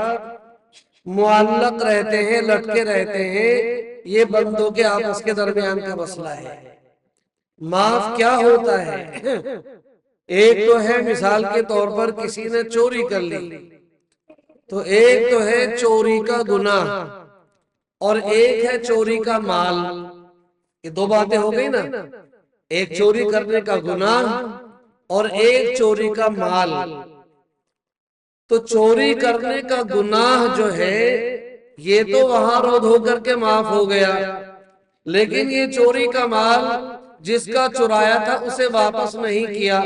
معلق رہتے ہیں، لٹکے رہتے ہیں، یہ بندوں کے آپس کے درمیان کا مسئلہ ہے۔ معاف کیا ہوتا ہے؟ ایک تو ہے مثال کے طور پر کسی نے چوری کر لی تو ایک تو ہے چوری کا گناہ اور ایک ہے چوری کا مال۔ یہ دو باتیں ہو گئی نا، ایک چوری کرنے کا گناہ اور ایک چوری کا مال۔ تو چوری کرنے کا گناہ جو ہے یہ تو وہاں رو دھو کر کے معاف ہو گیا، لیکن یہ چوری کا مال جس کا چرایا تھا اسے واپس نہیں کیا،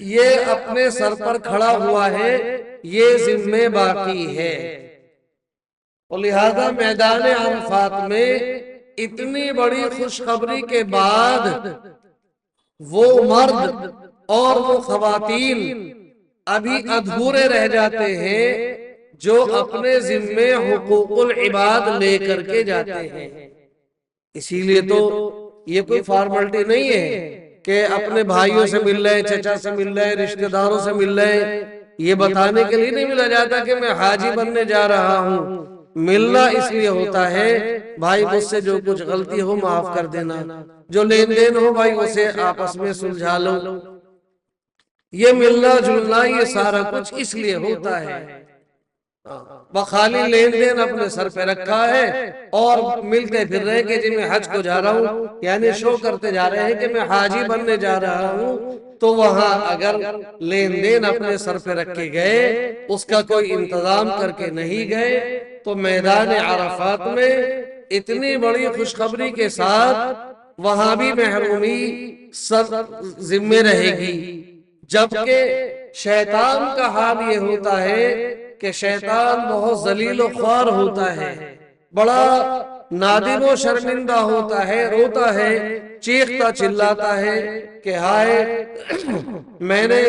یہ اپنے سر پر کھڑا ہوا ہے، یہ ذمہ باقی ہے۔ اور لہذا میدان عرفات میں اتنی بڑی خوشخبری کے بعد وہ مرد اور وہ خواتین ابھی ادھورے رہ جاتے ہیں جو اپنے ذمے حقوق العباد لے کر کے جاتے ہیں۔ اسی لیے تو یہ کوئی فارملٹی نہیں ہے کہ اپنے بھائیوں سے مل رہے، چچا سے مل رہے، رشتہ داروں سے مل رہے، یہ بتانے کے لیے نہیں ملا جاتا کہ میں حاجی بننے جا رہا ہوں۔ ملنا اس لیے ہوتا ہے بھائی مجھ سے جو کچھ غلطی ہو معاف کر دینا، جو لین دین ہو بھائی اسے آپس میں سلجھا لو۔ یہ ملنا جلنا یہ سارا کچھ اس لیے ہوتا ہے۔ بخالی لین دین اپنے سر پہ رکھا ہے اور ملتے پھر رہے کہ جی میں حج کو جا رہا ہوں، یعنی شو کرتے جا رہے ہیں کہ میں حاجی بننے جا رہا ہوں۔ تو وہاں اگر لین دین اپنے سر پہ رکھ کے گئے، اس کا کوئی انتظام کر کے نہیں گئے، تو میدان عرفات میں اتنی بڑی خوشخبری کے ساتھ وہاں بھی محرومی ذمہ رہے گی۔ جبکہ شیطان کا حال یہ ہوتا ہے کہ شیطان بہت ذلیل و خوار ہوتا ہے، بڑا نادم و شرمندہ ہوتا ہے، روتا ہے، چیختا چلاتا ہے کہ ہائے میں نے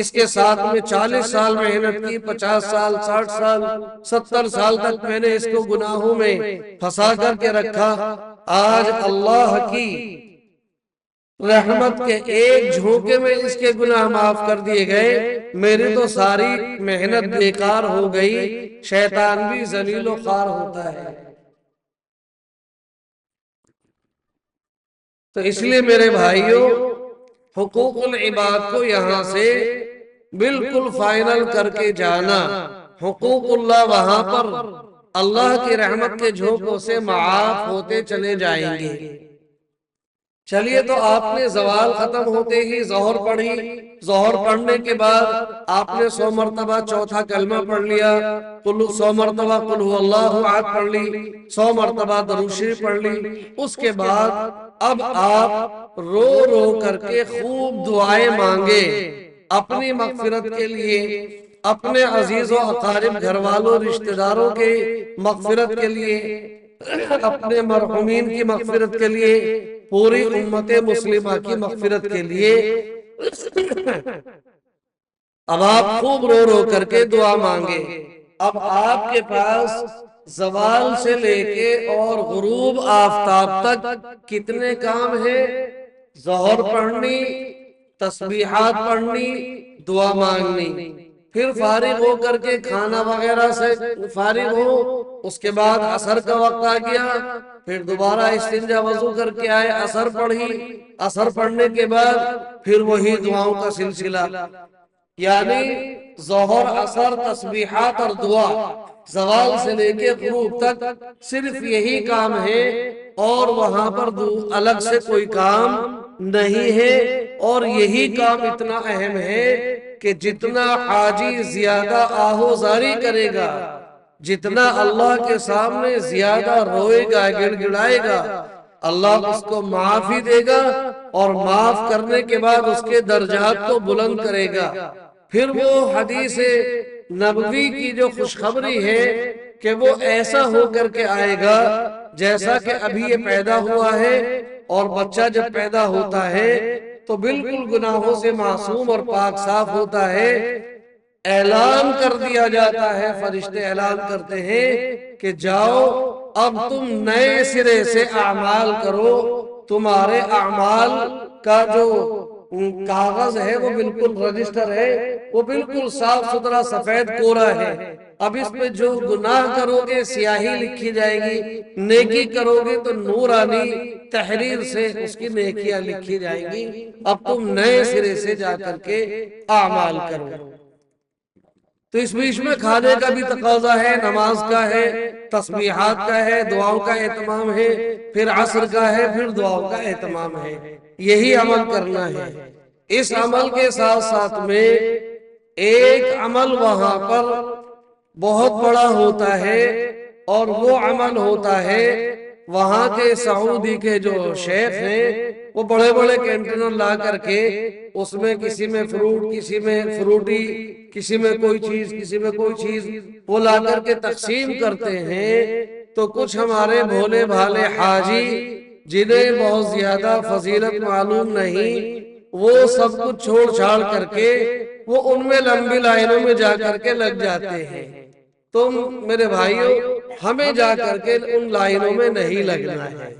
اس کے ساتھ میں 40 سال محنت کی، 50 سال، 60 سال، 70 سال تک میں نے اس کو گناہوں میں پھنسا کر کے رکھا، آج اللہ کی رحمت کے ایک جھونکے میں اس کے گناہ معاف کر دیے گئے، میری تو ساری محنت بیکار ہو گئی۔ شیطان بھی ذلیل و خوار ہوتا ہے۔ تو اس لیے میرے بھائیوں حقوق العباد کو یہاں سے بالکل فائنل کر کے جانا۔ حقوق اللہ وہاں پر اللہ کی رحمت کے جھونکوں سے معاف ہوتے چلے جائیں گے۔ چلیے تو آپ نے زوال ختم ہوتے ہی ظہر پڑھی، ظہر پڑھنے کے بعد آپ نے 100 مرتبہ چوتھا کلمہ پڑھ لیا، 100 مرتبہ قل هو اللہ احد پڑھ لی، 100 مرتبہ درود شریف پڑھ لی۔ اس کے بعد اب آپ رو رو کر کے خوب دعائیں مانگے، اپنی مغفرت کے لیے، اپنے عزیز و اقارب گھر والوں رشتہ داروں کے مغفرت کے لیے، اپنے مرحومین کی مغفرت کے لیے، پوری امت مسلمہ کی مغفرت کے لیے اب آپ خوب رو رو کر کے دعا مانگے۔ اب آپ کے پاس زوال سے لے کے اور غروب آفتاب تک کتنے کام ہیں؟ ظہر پڑھنی، تسبیحات پڑھنی، دعا مانگنی، پھر فارغ ہو کر کے کھانا وغیرہ سے فارغ ہو، اس کے بعد عصر کا وقت آ گیا، پھر دوبارہ استنجا وضو کر کے آئے، عصر پڑھی، عصر پڑھنے کے بعد پھر وہی دعاؤں کا سلسلہ، یعنی ظہر، عصر، تسبیحات اور دعا، زوال سے لے کے غروب تک صرف یہی کام ہے، اور وہاں پر الگ سے کوئی کام نہیں ہے۔ اور یہی کام اتنا اہم ہے کہ جتنا حاجی زیادہ آہوزاری کرے گا، جتنا اللہ کے سامنے زیادہ روئے گا گڑ گڑائے گا اللہ اس کو معافی دے گا اور معاف کرنے کے بعد اس کے درجات کو بلند کرے گا۔ پھر وہ حدیث نبوی کی جو خوشخبری ہے کہ وہ ایسا ہو کر کے آئے گا جیسا کہ ابھی یہ پیدا ہوا ہے، اور بچہ جب پیدا ہوتا ہے تو بالکل گناہوں سے معصوم اور پاک صاف ہوتا ہے۔ اعلان کر دیا جاتا ہے، فرشتے اعلان کرتے ہیں کہ جاؤ اب تم نئے سرے سے اعمال کرو، تمہارے اعمال کا جو کاغذ ہے وہ بالکل رجسٹر ہے، وہ بالکل صاف ستھرا سفید کوڑا ہے۔ اب اس پہ جو گناہ کرو گے سیاہی لکھی جائے گی، نیکی کرو گے تو نورانی تحریر سے اس کی نیکیاں لکھی جائیں گی۔ اب تم نئے سرے سے جا کر کے اعمال کرو۔ تو اس بیچ میں کھانے کا بھی تقاضا ہے، نماز کا ہے، تسبیحات کا ہے، دعاؤں کا اہتمام ہے، پھر عصر کا ہے، پھر دعاؤں کا اہتمام ہے۔ یہی عمل کرنا ہے۔ اس عمل کے ساتھ ساتھ میں ایک عمل وہاں پر بہت بڑا ہوتا ہے، اور وہ عمل ہوتا ہے وہاں کے سعودی کے جو شیخ ہیں وہ بڑے بڑے کنٹینر لا کر کے اس میں کسی میں فروٹ، کسی میں فروٹی، کسی میں کوئی چیز، کسی میں کوئی چیز، وہ لا کر کے تقسیم کرتے ہیں۔ تو کچھ ہمارے بھولے بھالے حاجی جنہیں بہت زیادہ فضیلت معلوم نہیں، وہ سب کچھ چھوڑ چھاڑ کر کے وہ ان میں لمبی لائنوں میں جا کر کے لگ جاتے ہیں۔ تم میرے بھائیوں ہمیں جا کر کے ان لائنوں میں نہیں لگنا ہے۔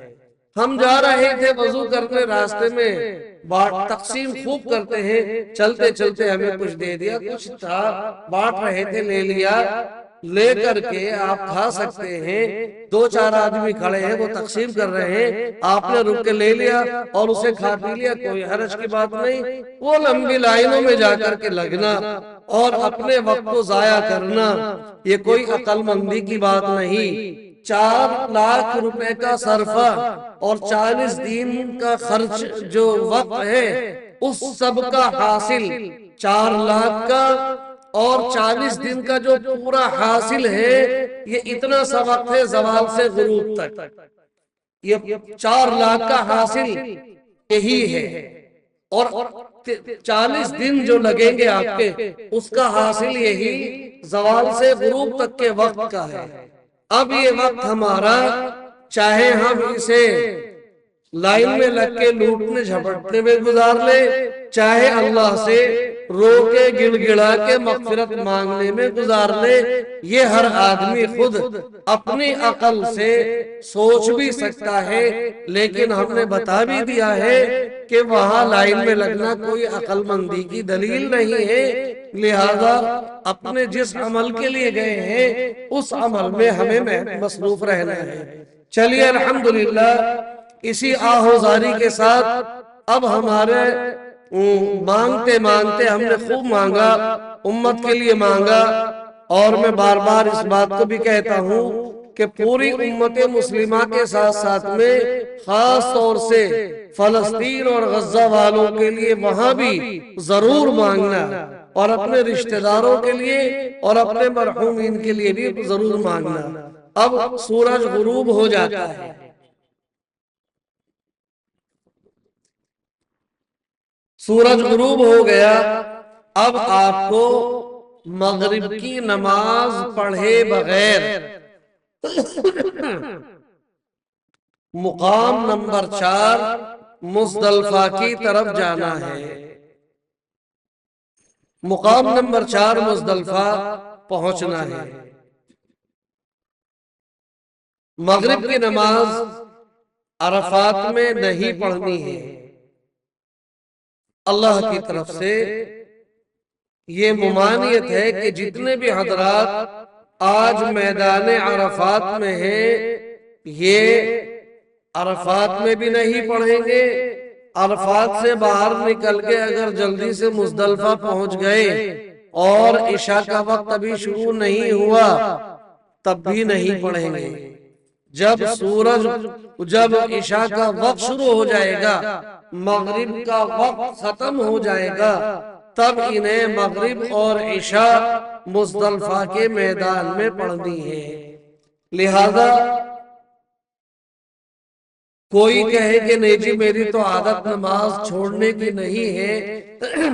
ہم جا رہے تھے وضو کرنے، راستے میں تقسیم خوب کرتے ہیں، چلتے چلتے ہمیں کچھ دے دیا، کچھ تھا بانٹ رہے تھے، لے لیا، لے کر کے آپ کھا سکتے ہیں۔ دو چار آدمی کھڑے ہیں وہ تقسیم کر رہے ہیں، آپ نے رک کے لے لیا اور اسے کھا پی لیا، کوئی حرج کی بات نہیں۔ وہ لمبی لائنوں میں جا کر کے لگنا اور اپنے وقت کو ضائع کرنا یہ کوئی عقل مندی کی بات نہیں۔ 4 لاکھ روپے کا صرفہ اور 40 دن کا خرچ جو وقت ہے اس سب کا حاصل 4 لاکھ کا اور 40 دن کا جو پورا حاصل ہے یہ اتنا سا وقت ہے زوال سے غروب تک، یہ 4 لاکھ کا حاصل یہی ہے، اور 40 دن جو لگیں گے آپ کے اس کا حاصل یہی زوال سے غروب تک کے وقت کا ہے۔ اب یہ وقت ہمارا چاہے ہم اسے لائن میں لگ کے لوٹنے جھپٹنے میں گزار لے، چاہے اللہ سے رو کے گڑ گڑا کے مغفرت مانگنے میں گزار لے، یہ ہر آدمی خود اپنی عقل سے سوچ بھی سکتا ہے، لیکن ہم نے بتا بھی دیا ہے کہ وہاں لائن میں لگنا کوئی عقل مندی کی دلیل نہیں ہے، لہذا اپنے جس عمل کے لیے گئے ہیں اس عمل میں ہمیں مصروف رہنا ہے۔ چلیے الحمدللہ اسی آہوزاری کے ساتھ اب ہمارے مانگتے مانگتے ہم نے خوب مانگا، امت کے لیے مانگا، اور میں بار بار اس بات کو بھی کہتا ہوں کہ پوری امت مسلمہ کے ساتھ ساتھ میں خاص طور سے فلسطین اور غزہ والوں کے لیے وہاں بھی ضرور مانگنا، اور اپنے رشتہ داروں کے لیے اور اپنے مرحومین کے لیے بھی ضرور مانگنا۔ اب سورج غروب ہو جاتا ہے، سورج غروب ہو گیا، اب آپ کو مغرب کی نماز پڑھے بغیر مقام نمبر 4 مزدلفہ کی طرف جانا ہے۔ مقام نمبر 4 مزدلفہ پہنچنا ہے۔ مغرب کی نماز عرفات میں نہیں پڑھنی ہے، اللہ کی طرف سے یہ ممانعت ہے کہ جتنے بھی حضرات آج میدان عرفات میں ہیں یہ عرفات میں بھی نہیں پڑھیں گے، عرفات سے باہر نکل کے اگر جلدی سے مزدلفہ پہنچ گئے اور عشاء کا وقت ابھی شروع نہیں ہوا تب بھی نہیں پڑھیں گے۔ جب عشاء کا وقت شروع ہو جائے گا، مغرب کا وقت ختم ہو جائے گا، تب انہیں مغرب اور عشاء مزدلفہ کے میدان میں پڑھنی ہے۔ لہذا کوئی کہے کہ نہیں جی میری تو عادت نماز چھوڑنے کی نہیں ہے،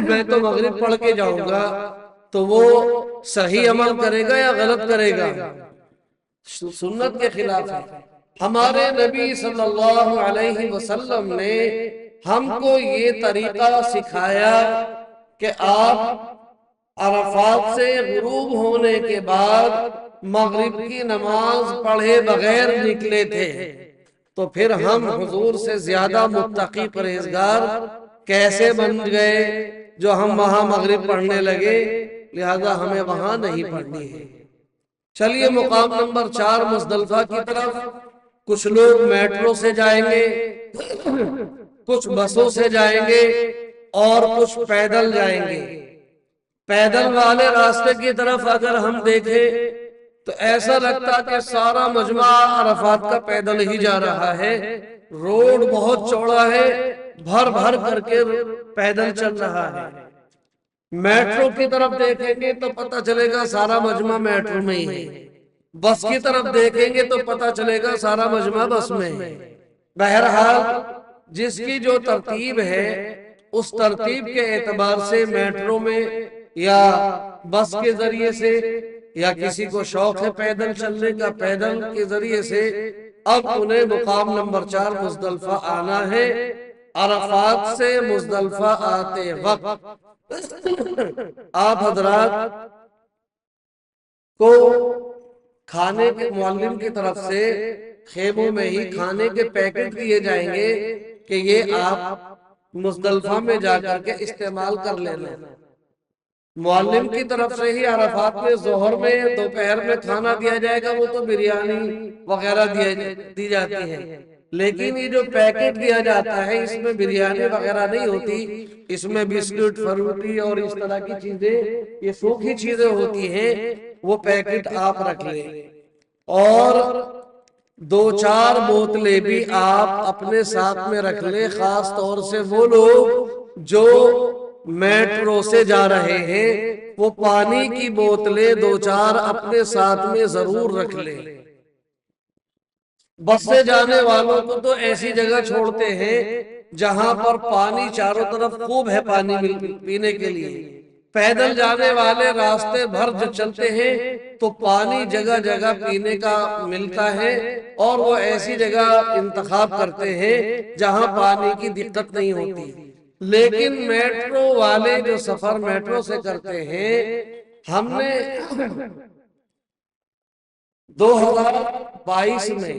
میں تو مغرب پڑھ کے جاؤں گا، تو وہ صحیح عمل کرے گا یا غلط کرے گا؟ سنت کے خلاف ہے۔ ہمارے نبی صلی اللہ علیہ وسلم نے ہم کو یہ طریقہ سکھایا کہ آپ عرفات سے غروب ہونے کے بعد مغرب کی نماز پڑھے بغیر نکلے تھے، تو پھر ہم حضور سے زیادہ متقی پرہیزگار کیسے بن گئے جو ہم وہاں مغرب پڑھنے لگے؟ لہذا ہمیں وہاں نہیں پڑھنی ہے۔ چلیے مقام نمبر 4 مزدلفہ کی طرف کچھ لوگ میٹرو سے جائیں گے، کچھ بسوں سے جائیں گے اور کچھ پیدل جائیں گے۔ پیدل والے راستے کی طرف اگر ہم دیکھیں تو ایسا لگتا کہ سارا مجمع عرفات کا پیدل ہی جا رہا ہے، روڈ بہت چوڑا ہے، بھر بھر کر کے پیدل چل رہا ہے۔ میٹرو کی طرف دیکھیں گے تو پتہ چلے گا سارا مجمع میٹرو میں ہی ہے، بس کی طرف دیکھیں گے تو پتہ چلے گا سارا مجمع بس میں ہے۔ بہرحال جس کی جو ترتیب ہے اس ترتیب کے اعتبار سے میٹرو میں یا بس کے ذریعے سے، یا کسی کو شوق ہے پیدل چلنے کا پیدل کے ذریعے سے، اب انہیں مقام نمبر 4 مزدلفہ آنا ہے۔ عرفات سے مزدلفہ آتے وقت آپ حضرات کو کھانے کے معلم کی طرف سے خیموں میں ہی کھانے کے پیکٹ دیے جائیں گے کہ یہ آپ مزدلفہ میں جا کر کے استعمال کر لینا۔ معلم کی طرف سے ہی عرفات میں ظہر میں دوپہر میں کھانا دیا جائے گا، وہ تو بریانی وغیرہ دی جاتی ہے، لیکن یہ جو پیکٹ دیا جاتا ہے اس میں بریانی وغیرہ نہیں ہوتی، اس میں بسکٹ فروٹی اور اس طرح کی چیزیں، یہ سوکھی چیزیں ہوتی ہیں، وہ پیکٹ آپ رکھ لیں۔ اور 2-4 بوتلیں بھی آپ اپنے ساتھ میں رکھ لیں، خاص طور سے وہ لوگ جو میٹرو سے جا رہے ہیں وہ پانی کی بوتلیں 2-4 اپنے ساتھ میں ضرور رکھ لیں۔ بس سے جانے والوں کو تو ایسی جگہ چھوڑتے ہیں جہاں پر پانی چاروں طرف خوب ہے پانی پینے کے لیے۔ پیدل جانے والے راستے بھر جو چلتے ہیں تو پانی جگہ جگہ پینے کا ملتا ہے، اور وہ ایسی جگہ انتخاب کرتے ہیں جہاں پانی کی دقت نہیں ہوتی۔ لیکن میٹرو والے جو سفر میٹرو سے کرتے ہیں، ہم نے 2022 میں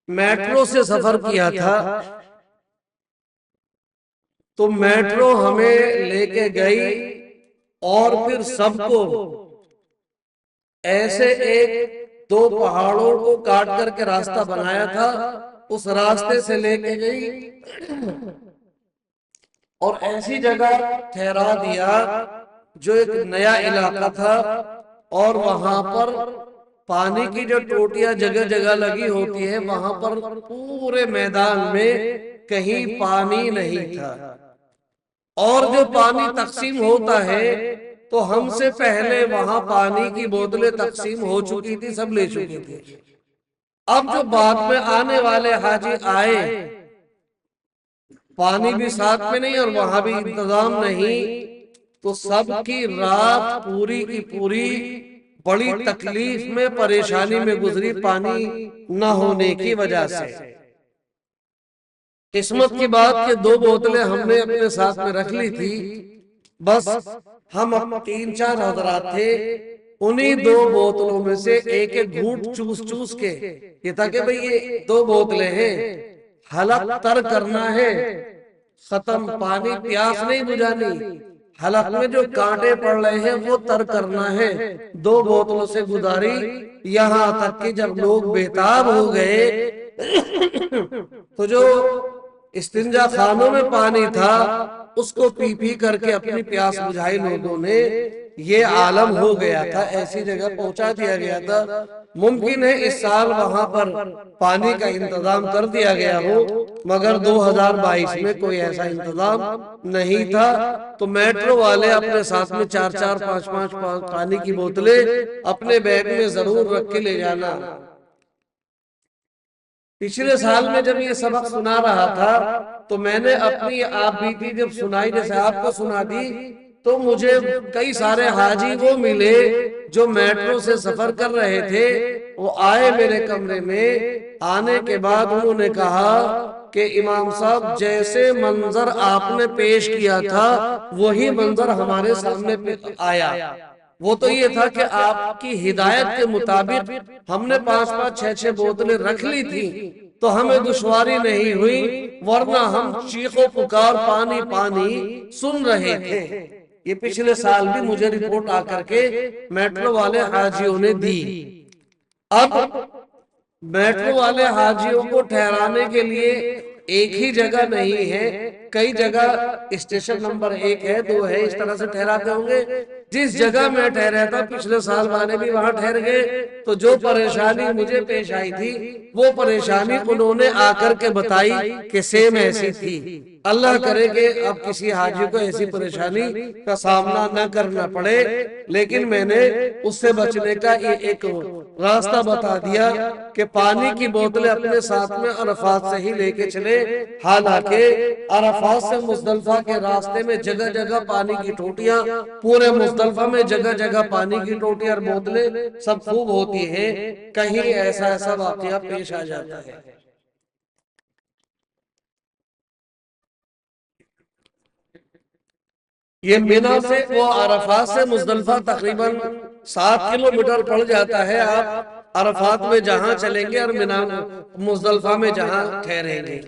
میٹرو سے سفر کیا تھا، تو میٹرو ہمیں لے کے گئی اور پھر سب کو ایسے 1-2 پہاڑوں کو کاٹ کر کے راستہ بنایا تھا، اس راستے سے لے کے گئی اور ایسی جگہ ٹھہرا دیا جو ایک نیا علاقہ تھا، اور وہاں پر پانی کی جو ٹوٹیاں جگہ جگہ لگی ہوتی ہیں، وہاں پر پورے میدان میں کہیں پانی نہیں تھا، اور جو پانی تقسیم ہوتا ہے تو ہم سے پہلے وہاں پانی کی بوتلیں تقسیم ہو چکی تھی، سب لے چکے تھے۔ اب جو بعد میں آنے والے حاجی آئے، پانی بھی ساتھ میں نہیں اور وہاں بھی انتظام نہیں، تو سب کی رات پوری کی پوری بڑی تکلیف میں پریشانی میں گزری پانی نہ ہونے کی وجہ سے۔ قسمت کی بات کہ 2 بوتلیں ہم نے اپنے ساتھ میں رکھ لی تھی، بس ہم 3-4 حضرات تھے، انہی 2 بوتلوں میں سے ایک ایک گھونٹ چوس چوس کے، یہ تھا کہ بھئی یہ 2 بوتلیں ہیں، حلق تر کرنا ہے، ختم، پانی پیاس نہیں بجھانی، حلق میں جو کانٹے پڑ رہے ہیں وہ تر کرنا ہے۔ 2 بوتلوں سے گزاری، یہاں تک کہ جب لوگ بےتاب ہو گئے تو جو استنجا خانوں میں پانی تھا اس کو پی پی کر کے اپنی پیاس بجھائی لوگوں نے، یہ عالم ہو گیا تھا، ایسی جگہ پہنچا دیا گیا تھا۔ ممکن ہے اس سال وہاں پر پانی کا انتظام کر دیا گیا ہو، مگر 2022 میں کوئی ایسا انتظام نہیں تھا۔ تو میٹرو والے اپنے ساتھ میں 4-4 5-5 پانی کی بوتلیں اپنے بیگ میں ضرور رکھ کے لے جانا۔ پچھلے سال میں جب یہ سبق سنا رہا تھا تو میں نے اپنی آپ بیتی جب سنائی، جیسے آپ کو سنا دی، تو مجھے کئی سارے حاجی وہ ملے جو میٹرو سے سفر کر رہے تھے۔ وہ آئے میرے کمرے میں، آنے کے بعد انہوں نے کہا کہ امام صاحب جیسے منظر آپ نے پیش کیا تھا وہی منظر ہمارے سامنے آیا۔ وہ تو یہ تھا کہ آپ کی ہدایت کے مطابق ہم نے 5-5 6-6 بوتلیں رکھ لی تھی تو ہمیں دشواری نہیں ہوئی، ورنہ ہم چیخ و پکار پانی پانی سن رہے تھے۔ یہ پچھلے سال بھی مجھے رپورٹ آ کر کے میٹرو والے حاجیوں نے دی۔ اب میٹرو والے حاجیوں کو ٹھہرانے کے لیے ایک ہی جگہ نہیں ہے، کئی جگہ اسٹیشن نمبر 1 ہے، 2 ہے، اس طرح سے ٹھہراتے ہوں گے۔ جس جگہ میں ٹھہرا تھا پچھلے سال والے بھی وہاں ٹھہر گئے، تو جو پریشانی مجھے پیش آئی تھی وہ پریشانی انہوں نے آ کر کے بتائی کہ سیم ایسی تھی۔ اللہ کرے کہ اب کسی حاجی کو ایسی پریشانی کا سامنا نہ کرنا پڑے، لیکن میں نے اس سے بچنے کا ایک راستہ بتا دیا کہ پانی کی بوتلیں اپنے ساتھ میں عرفات سے ہی لے کے چلے۔ حالانکہ عرفات سے مزدلفہ کے راستے میں جگہ جگہ پانی کی ٹوٹیاں، پورے مزدلفہ میں جگہ جگہ پانی کی ٹوٹیاں اور بوتلیں سب خوب ہوتی ہیں، کہیں ایسا واقعہ پیش آ جاتا ہے۔ یہ منی سے وہ عرفات سے مزدلفہ تقریباً 7 کلومیٹر پڑ جاتا ہے۔ آپ عرفات میں جہاں چلیں گے اور مزدلفہ میں جہاں ٹھہریں گے،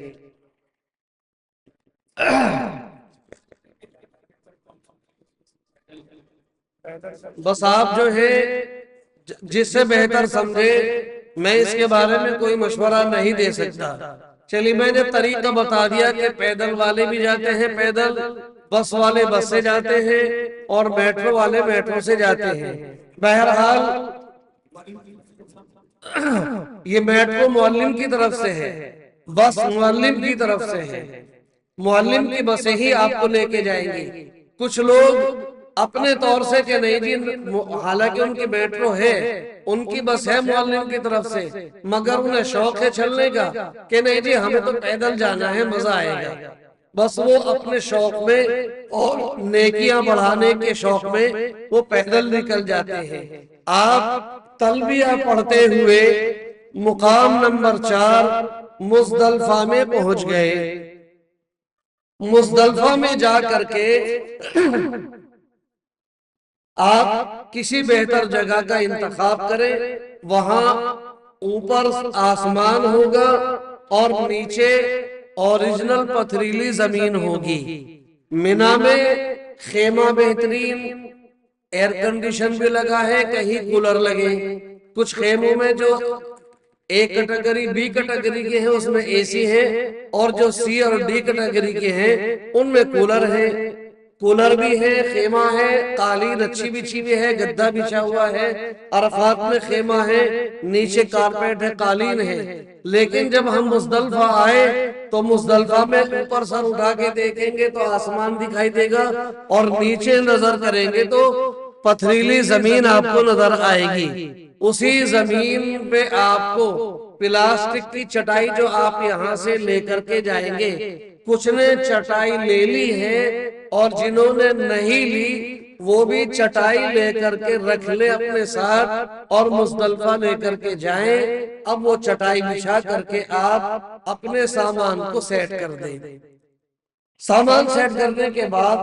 بس آپ جو ہے جس سے بہتر سمجھے، میں اس کے بارے میں کوئی مشورہ نہیں دے سکتا۔ چلیے میں نے طریقہ بتا دیا کہ پیدل والے بھی جاتے ہیں پیدل، بس والے بس سے جاتے ہیں، اور میٹرو والے میٹرو سے جاتے ہیں۔ بہرحال یہ میٹرو معلم کی طرف سے ہے، بس معلم کی طرف سے ہے، معلم کی بسیں ہی آپ کو لے کے جائیں گی۔ کچھ لوگ اپنے طور سے کہ نہیں جی، حالانکہ ان کی میٹرو ہے، ان کی بس ہے معلم کی طرف سے، مگر انہیں شوق ہے چلنے کا کہ نہیں جی ہمیں تو پیدل جانا ہے، مزہ آئے گا۔ بس وہ اپنے شوق میں اور نیکیاں بڑھانے کے شوق میں وہ پیدل نکل جاتے ہیں۔ آپ تلبیہ پڑھتے ہوئے مقام نمبر 4 مزدلفہ میں پہنچ گئے۔ مزدلفہ میں جا کر کے آپ کسی بہتر جگہ کا انتخاب کریں، وہاں اوپر آسمان ہوگا اور نیچے اوریجنل پتھریلی زمین ہوگی۔ منی میں خیمہ بہترین، ایئر کنڈیشن بھی لگا ہے، کہیں کولر لگے۔ کچھ خیموں میں جو A کیٹیگری B کیٹیگری کے ہیں اس میں اے سی ہے، اور جو C اور D کیٹیگری کے ہیں ان میں کولر ہے۔ کولر بھی ہے، خیمہ ہے، قالین اچھی بچھی بھی ہے، گدہ بچھا ہوا ہے۔ عرفات میں خیمہ ہے، نیچے کارپیٹ ہے، قالین ہے۔ لیکن جب ہم مزدلفہ آئے تو مزدلفہ میں اوپر سر اٹھا کے دیکھیں گے تو آسمان دکھائی دے گا، اور نیچے نظر کریں گے تو پتھریلی زمین آپ کو نظر آئے گی۔ اسی زمین پہ آپ کو پلاسٹک کی چٹائی جو آپ یہاں سے لے کر کے جائیں گے، کچھ نے چٹائی لے لی ہے اور جنہوں نے نہیں لی وہ بھی چٹائی لے کر کے رکھ لے اپنے ساتھ اور مزدلفہ لے کر کے جائیں۔ اب وہ چٹائی بچھا کر کے آپ اپنے سامان کو سیٹ کر دیں۔ سامان سیٹ کرنے کے بعد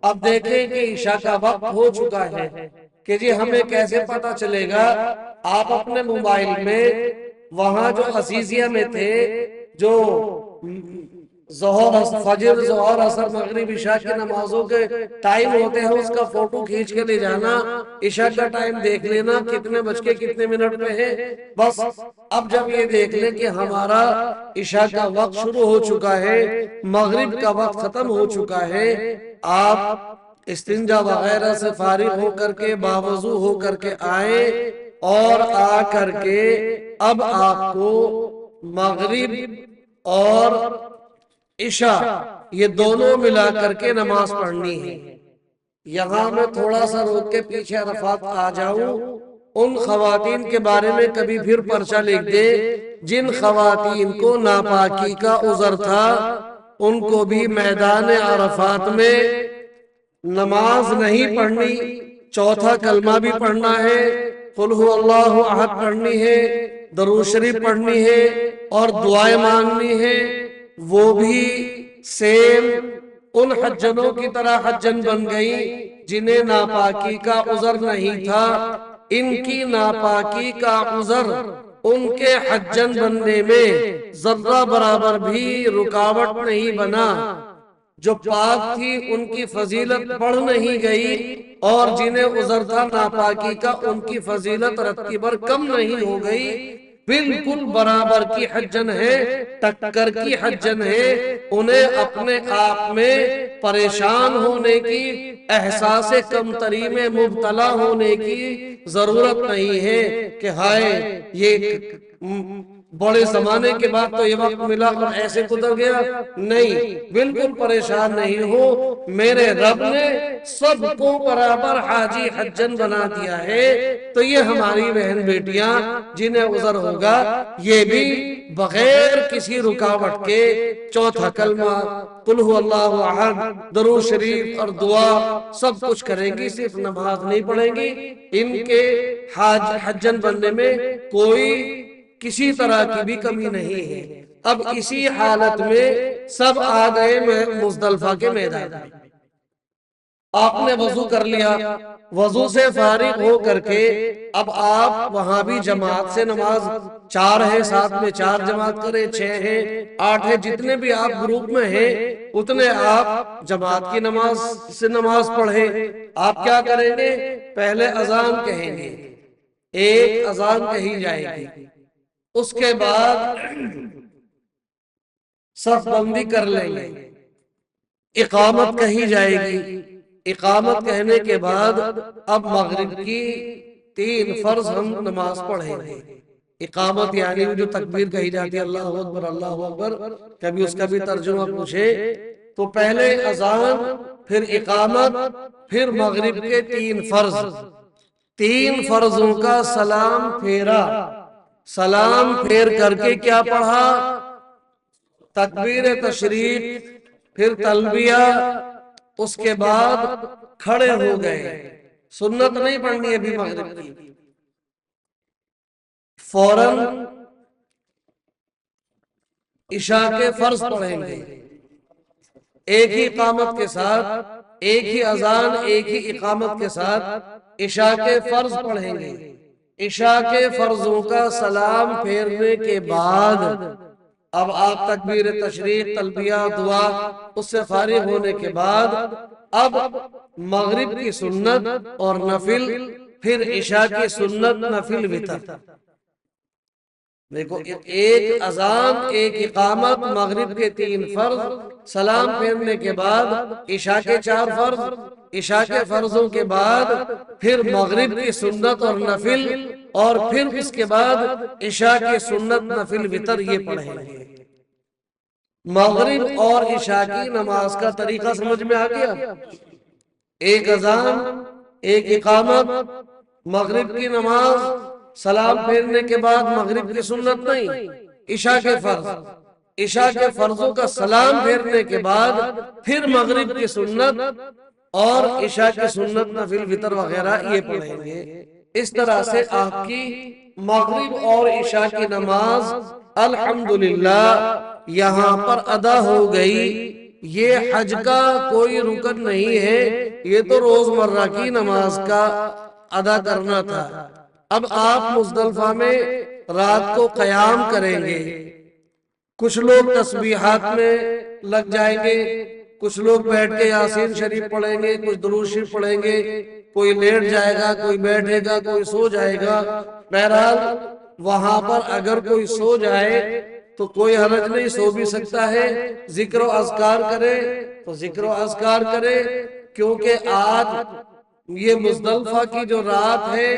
اب دیکھیں کہ عشاء کا وقت ہو چکا ہے کہ جی ہمیں کیسے پتا چلے گا۔ آپ اپنے موبائل میں وہاں جو عزیزیہ میں تھے، جو فجر، ظہر، عصر، مغرب، عشاء کی نمازوں کے ٹائم ہوتے ہیں، اس کا فوٹو کھینچ کے لے جانا، عشاء کا ٹائم دیکھ لینا کتنے بج کے کتنے منٹ پہ ہے۔ بس اب جب یہ دیکھ لیں کہ ہمارا عشاء کا وقت شروع ہو چکا ہے، مغرب کا وقت ختم ہو چکا ہے، آپ استنجا وغیرہ سے فارغ ہو کر کے باوضو ہو کر کے آئے اور آ کر کے اب آپ کو مغرب اور عشاء یہ دونوں ملا کر کے نماز پڑھنی ہے۔ یہاں میں تھوڑا سا روک کے پیچھے عرفات آ جاؤں، ان خواتین کے بارے میں کبھی پھر پرچہ لکھ دے جن خواتین کو ناپاکی کا عذر تھا، ان کو بھی میدان عرفات میں نماز نہیں پڑھنی، چوتھا کلمہ بھی پڑھنا ہے، قل هو اللہ احد پڑھنی ہے، درود شریف پڑھنی ہے اور دعائیں مانگنی ہے۔ وہ بھی سیم ان حجنوں کی طرح حجن بن گئی جنہیں ناپاکی کا عذر نہیں تھا۔ ان کی ناپاکی کا عذر ان کے حجن بننے میں ذرہ برابر بھی رکاوٹ نہیں بنا۔ جو پاک تھی ان کی فضیلت بڑھ نہیں گئی، اور جنہیں عذر تھا ناپاکی کا ان کی فضیلت رتی بھر کم نہیں ہو گئی، بالکل برابر کی حجن ہے، ٹکر کی حجن ہے۔ انہیں اپنے آپ میں پریشان ہونے کی، احساس کمتری میں مبتلا ہونے کی ضرورت نہیں ہے کہ ہائے یہ بڑے زمانے کے بعد تو یہ وقت ملا اور ایسے گزر گیا۔ نہیں، بالکل پریشان نہیں ہو، میرے رب نے سب کو برابر حاجی حجن بنا دیا ہے۔ تو یہ ہماری بہن بیٹیاں جنہیں عذر ہوگا یہ بھی بغیر کسی رکاوٹ کے چوتھا کلمہ، قل هو اللہ احد، درود شریف اور دعا سب کچھ کریں گی، صرف نماز نہیں پڑھیں گی۔ ان کے حجن بننے میں کوئی کسی طرح کی بھی کمی نہیں ہے۔ اب اسی حالت میں سب آ گئے مزدلفہ کے میدان میں۔ آپ نے وضو کر لیا، وضو سے فارغ ہو کر کے اب آپ وہاں بھی جماعت سے نماز، 4 ہے ساتھ میں 4 جماعت کریں، 6 ہیں 8 ہے، جتنے بھی آپ گروپ میں ہیں اتنے آپ جماعت کی نماز سے نماز پڑھیں۔ آپ کیا کریں گے؟ پہلے اذان کہیں گے، ایک اذان کہی جائے گی، اس کے بعد صف بندی کر لیں گے، اقامت کہی جائے گی۔ اقامت کہنے کے بعد اب مغرب کی 3 فرض ہم نماز پڑھیں گے۔ اقامت یعنی جو تکبیر کہی جاتی ہے اللہ اکبر اللہ اکبر، کبھی اس کا بھی ترجمہ پوچھے تو پہلے اذان، پھر اقامت، پھر مغرب کے 3 فرض، 3 فرضوں کا سلام پھیرا۔ سلام پھیر کر کے کیا پڑھا؟ تکبیر تشریف، پھر تلبیہ، اس کے بعد کھڑے ہو گئے۔ سنت نہیں پڑھنی ابھی مغرب کی، فوراً عشاء کے فرض پڑھیں گے، ایک ہی اقامت کے ساتھ، ایک ہی اذان ایک ہی اقامت کے ساتھ عشاء کے فرض پڑھیں گے۔ عشاء کے فرضوں کا سلام پھیرنے کے بعد اب آپ تکبیر تشریف، تلبیہ، دعا، اس سے فارغ ہونے کے بعد اب مغرب کی سنت اور نفل، پھر عشاء کی سنت نفل وتر۔ دیکھو، ایک اذان ایک اقامت، مغرب کے 3 فرض، سلام پھیرنے کے بعد عشاء کے 4 فرض، عشاء کے فرضوں کے بعد پھر مغرب کی سنت اور نفل، اور پھر اس کے بعد عشاء کی سنت نفل وتر، یہ پڑھیں گے۔ مغرب اور عشاء کی نماز کا طریقہ سمجھ میں آ گیا؟ ایک اذان، ایک اقامت، مغرب کی نماز، سلام پھیرنے کے بعد مغرب کی سنت نہیں، عشاء کے فرض، عشاء کے فرضوں کا سلام پھیرنے کے بعد پھر مغرب کی سنت اور عشاء کی سنت نفل وتر وغیرہ یہ پڑھیں گے۔ اس طرح سے آپ کی مغرب اور عشاء کی نماز الحمدللہ یہاں پر ادا ہو گئی۔ یہ حج کا کوئی رکن نہیں ہے، یہ تو روزمرہ کی نماز کا ادا کرنا تھا۔ اب آپ مزدلفہ میں رات کو قیام کریں گے، کچھ لوگ تسبیحات میں لگ جائیں گے، کچھ لوگ بیٹھ کے یاسین شریف پڑھیں گے، کچھ درود شریف پڑھیں گے، کوئی لیٹ جائے گا، کوئی بیٹھے گا، کوئی سو جائے گا۔ بہرحال وہاں پر اگر کوئی سو جائے تو کوئی حرج نہیں، سو بھی سکتا ہے۔ ذکر و اذکار کرے تو ذکر و اذکار کرے، کیونکہ آج یہ مزدلفہ کی جو رات ہے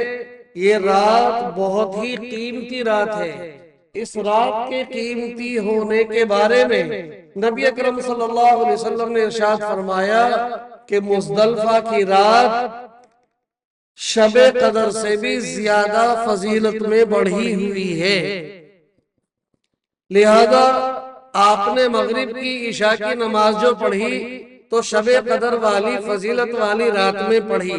یہ رات بہت ہی قیمتی رات ہے. اس رات کے قیمتی ہونے کے بارے میں نبی اکرم صلی اللہ علیہ وسلم نے ارشاد فرمایا کہ مزدلفہ کی رات شب قدر سے بھی زیادہ فضیلت میں بڑھی ہوئی ہے. لہذا آپ نے مغرب کی عشاء کی نماز جو پڑھی تو شب قدر والی فضیلت والی رات میں پڑھی.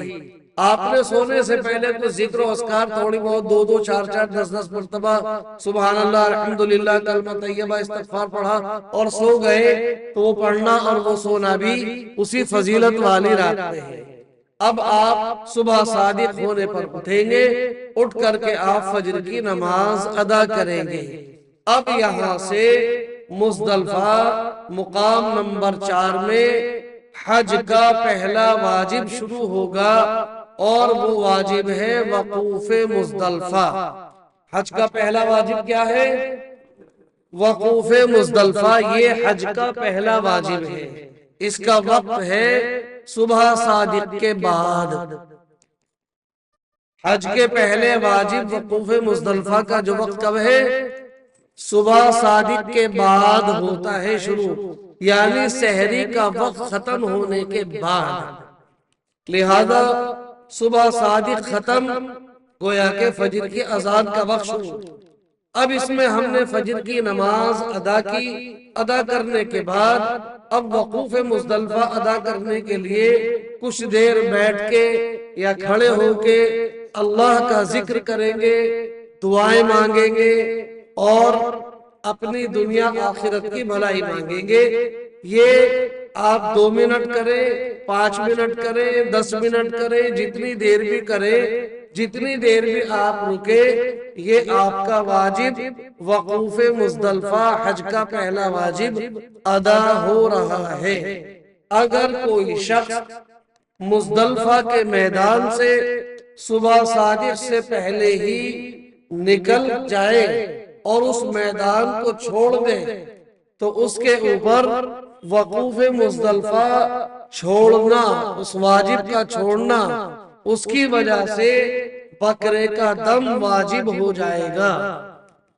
آپ نے سونے سے پہلے تو ذکر و اذکار تھوڑی بہت 2 2 4 4 10 10 مرتبہ سبحان اللہ الحمدللہ کلمہ طیبہ استغفار پڑھا اور سو گئے تو وہ پڑھنا اور وہ سونا بھی اسی فضیلت والی رات میں ہے. اب آپ صبح صادق ہونے پر اٹھیں گے, اٹھ کر کے آپ فجر کی نماز ادا کریں گے. اب یہاں سے مزدلفہ مقام نمبر 4 میں حج کا پہلا واجب شروع ہوگا اور وہ واجب ہے وقوف مزدلفہ. حج کا پہلا واجب کیا ہے؟ وقوف مزدلفہ. یہ حج کا پہلا واجب ہے. اس کا وقت ہے صبح صادق کے بعد. حج کے پہلے واجب وقوف مزدلفہ کا جو وقت کب ہے؟ صبح صادق کے بعد ہوتا ہے شروع, یعنی سحری کا وقت ختم ہونے کے بعد. لہذا صبح صادق ختم گویا کہ فجر کی اذان کا وقت شروع. اب اس میں ہم نے فجر کی نماز ادا کی. ادا کرنے کے بعد اب وقوف مزدلفہ ادا کرنے کے لیے کچھ دیر بیٹھ کے یا کھڑے ہو کے اللہ کا ذکر کریں گے, دعائیں مانگیں گے اور اپنی دنیا آخرت کی بھلائی مانگیں گے. یہ آپ 2 منٹ کریں, 5 منٹ کریں, 10 منٹ کریں, جتنی دیر بھی کریں, جتنی دیر بھی آپ رکے, یہ آپ کا واجب وقوف مزدلفہ حج کا پہلا واجب ادا ہو رہا ہے. اگر کوئی شخص مزدلفہ کے میدان سے صبح صادق سے پہلے ہی نکل جائے اور اس میدان کو چھوڑ دے تو اس کے اوپر وقوف مزدلفہ چھوڑنا, اس واجب کا چھوڑنا, اس کی وجہ سے بکرے کا دم واجب ہو جائے گا.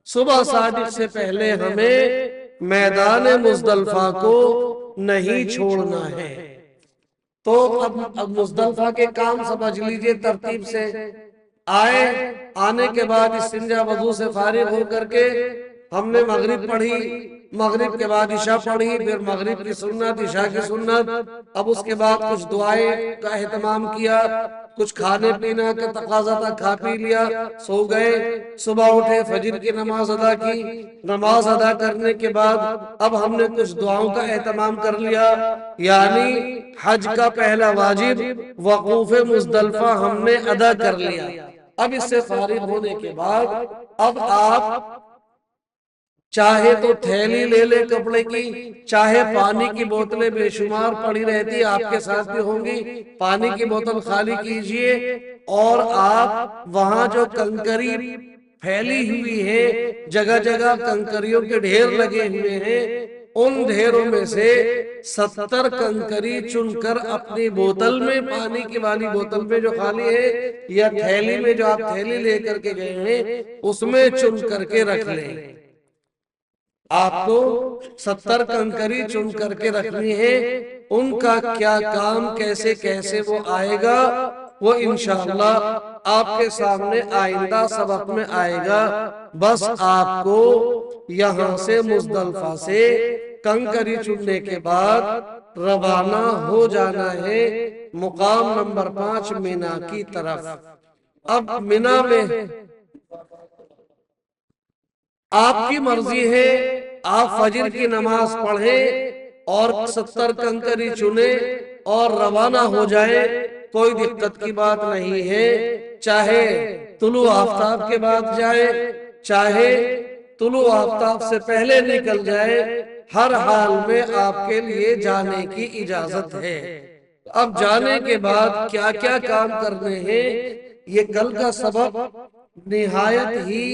صبح صادق سے پہلے ہمیں میدان مزدلفہ کو نہیں چھوڑنا ہے. تو اب مزدلفہ کے کام سمجھ لیجئے ترتیب سے. آنے کے بعد استنجا وضو سے فارغ ہو کر کے ہم نے مغرب پڑھی, مغرب کے بعد عشاء پڑھی, پھر مغرب کی سنت, عشاء کی سنت. اب اس کے بعد کچھ دعائیں کا اہتمام کیا, کچھ کھانے پینا کا تقاضا تھا, کھا پی لیا, سو گئے. صبح اٹھے, فجر کی نماز ادا کی. نماز ادا کرنے کے بعد اب ہم نے کچھ دعاؤں کا اہتمام کر لیا, یعنی حج کا پہلا واجب وقوف مزدلفہ ہم نے ادا کر لیا. اب اس سے فارغ ہونے کے بعد اب آپ چاہے تو تھیلی لے لے کپڑے کی, چاہے پانی کی بوتلیں بے شمار پڑی رہتی آپ کے ساتھ بھی ہوں گی, پانی کی بوتل خالی کیجئے اور آپ وہاں جو کنکری پھیلی ہوئی ہے, جگہ جگہ کنکریوں کے ڈھیر لگے ہوئے ہیں, ان ڈھیروں میں سے 70 کنکری چن کر اپنی بوتل میں, پانی کی والی بوتل میں جو خالی ہے یا تھیلی میں جو آپ تھیلی لے کر کے گئے ہیں اس میں چن کر کے رکھ لیں. آپ کو 70 کنکری چن کر کے رکھنی ہے. ان کا کیا کام کیسے کیسے وہ آئے گا وہ انشاءاللہ آپ کے سامنے آئندہ سبق میں آئے گا. بس آپ کو یہاں سے مزدلفہ سے کنکری چننے کے بعد روانہ ہو جانا ہے مقام نمبر 5 مینا کی طرف. اب مینا میں آپ کی مرضی ہے, آپ فجر کی نماز پڑھیں اور 70 کنکری چنیں اور روانہ ہو جائیں, کوئی دقت کی بات نہیں ہے. چاہے طلوع آفتاب کے بعد جائے, چاہے طلوع آفتاب سے پہلے نکل جائے, ہر حال میں آپ کے لیے جانے کی اجازت ہے. اب جانے کے بعد کیا کیا کام کرنے ہیں یہ کل کا سبق نہایت ہی,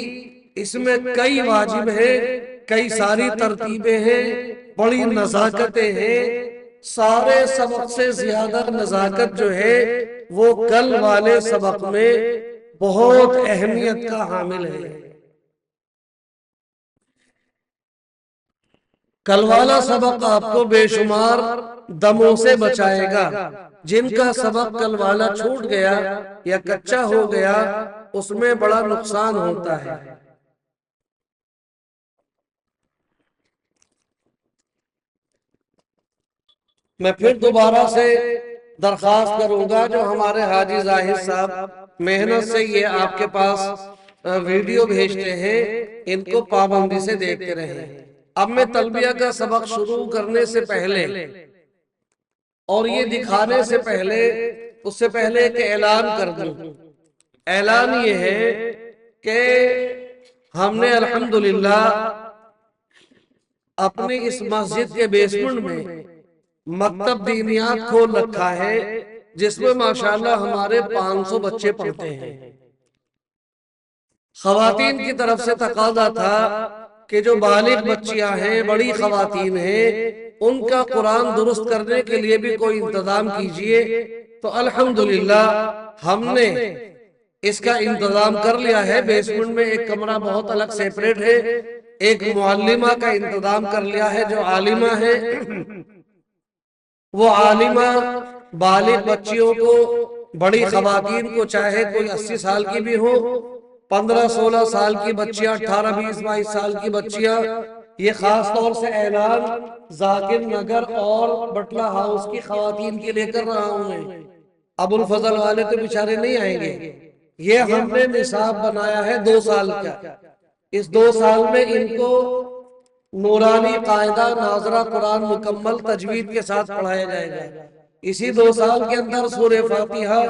اس میں کئی واجب ہیں, کئی ساری ترتیبیں ہیں, بڑی نزاکتیں ہیں. سارے سبق سے زیادہ نزاکت جو ہے وہ کل والے سبق میں بہت اہمیت کا حامل ہے۔ کل والا سبق آپ کو بے شمار دموں سے بچائے گا۔ جن کا سبق کل والا چھوٹ گیا یا کچا ہو گیا اس میں بڑا نقصان ہوتا ہے۔ میں پھر دوبارہ سے درخواست کروں گا جو ہمارے حاجی ظاہر صاحب محنت سے یہ آپ کے پاس ویڈیو بھیجتے ہیں، ان کو پابندی سے دیکھتے رہیں۔ اب میں تلبیہ کا سبق شروع کرنے سے پہلے اور یہ دکھانے سے پہلے اس سے پہلے ایک اعلان کر دوں۔ اعلان یہ ہے کہ ہم نے الحمدللہ اپنی اس مسجد کے بیسمنٹ میں مکتب دینیات کھول رکھا ہے، جس میں ماشاءاللہ ہمارے 500 بچے پڑھتے ہیں۔ خواتین کی طرف سے تقاضا تھا کہ جو بالغ بچیاں ہیں، بڑی خواتین ہیں، ان کا قرآن درست کرنے کے لیے بھی کوئی انتظام کیجئے۔ تو الحمدللہ ہم نے اس کا انتظام کر لیا ہے۔ بیسمنٹ میں ایک کمرہ بہت الگ سیپریٹ ہے، ایک معلمہ کا انتظام کر لیا ہے جو عالمہ ہے۔ وہ عالمہ بالغ بچیوں کو، بڑی خواتین کو، چاہے کوئی 80 سال کی بھی ہو، 15-16 سال کی بچیاں، 18-20-22 سال کی بچیاں، یہ خاص طور سے اعلان ذاکر نگر اور بٹلہ ہاؤس کی خواتین کے لے کر رہا ہوں میں۔ ابو الفضل والے تو بیچارے نہیں آئیں گے۔ یہ ہم نے نصاب بنایا ہے 2 سال کا۔ اس 2 سال میں ان کو نورانی قاعدہ ناظرہ قرآن مکمل تجوید کے ساتھ پڑھایا جائے گا۔ اسی 2 سال کے اندر سورہ فاتحہ،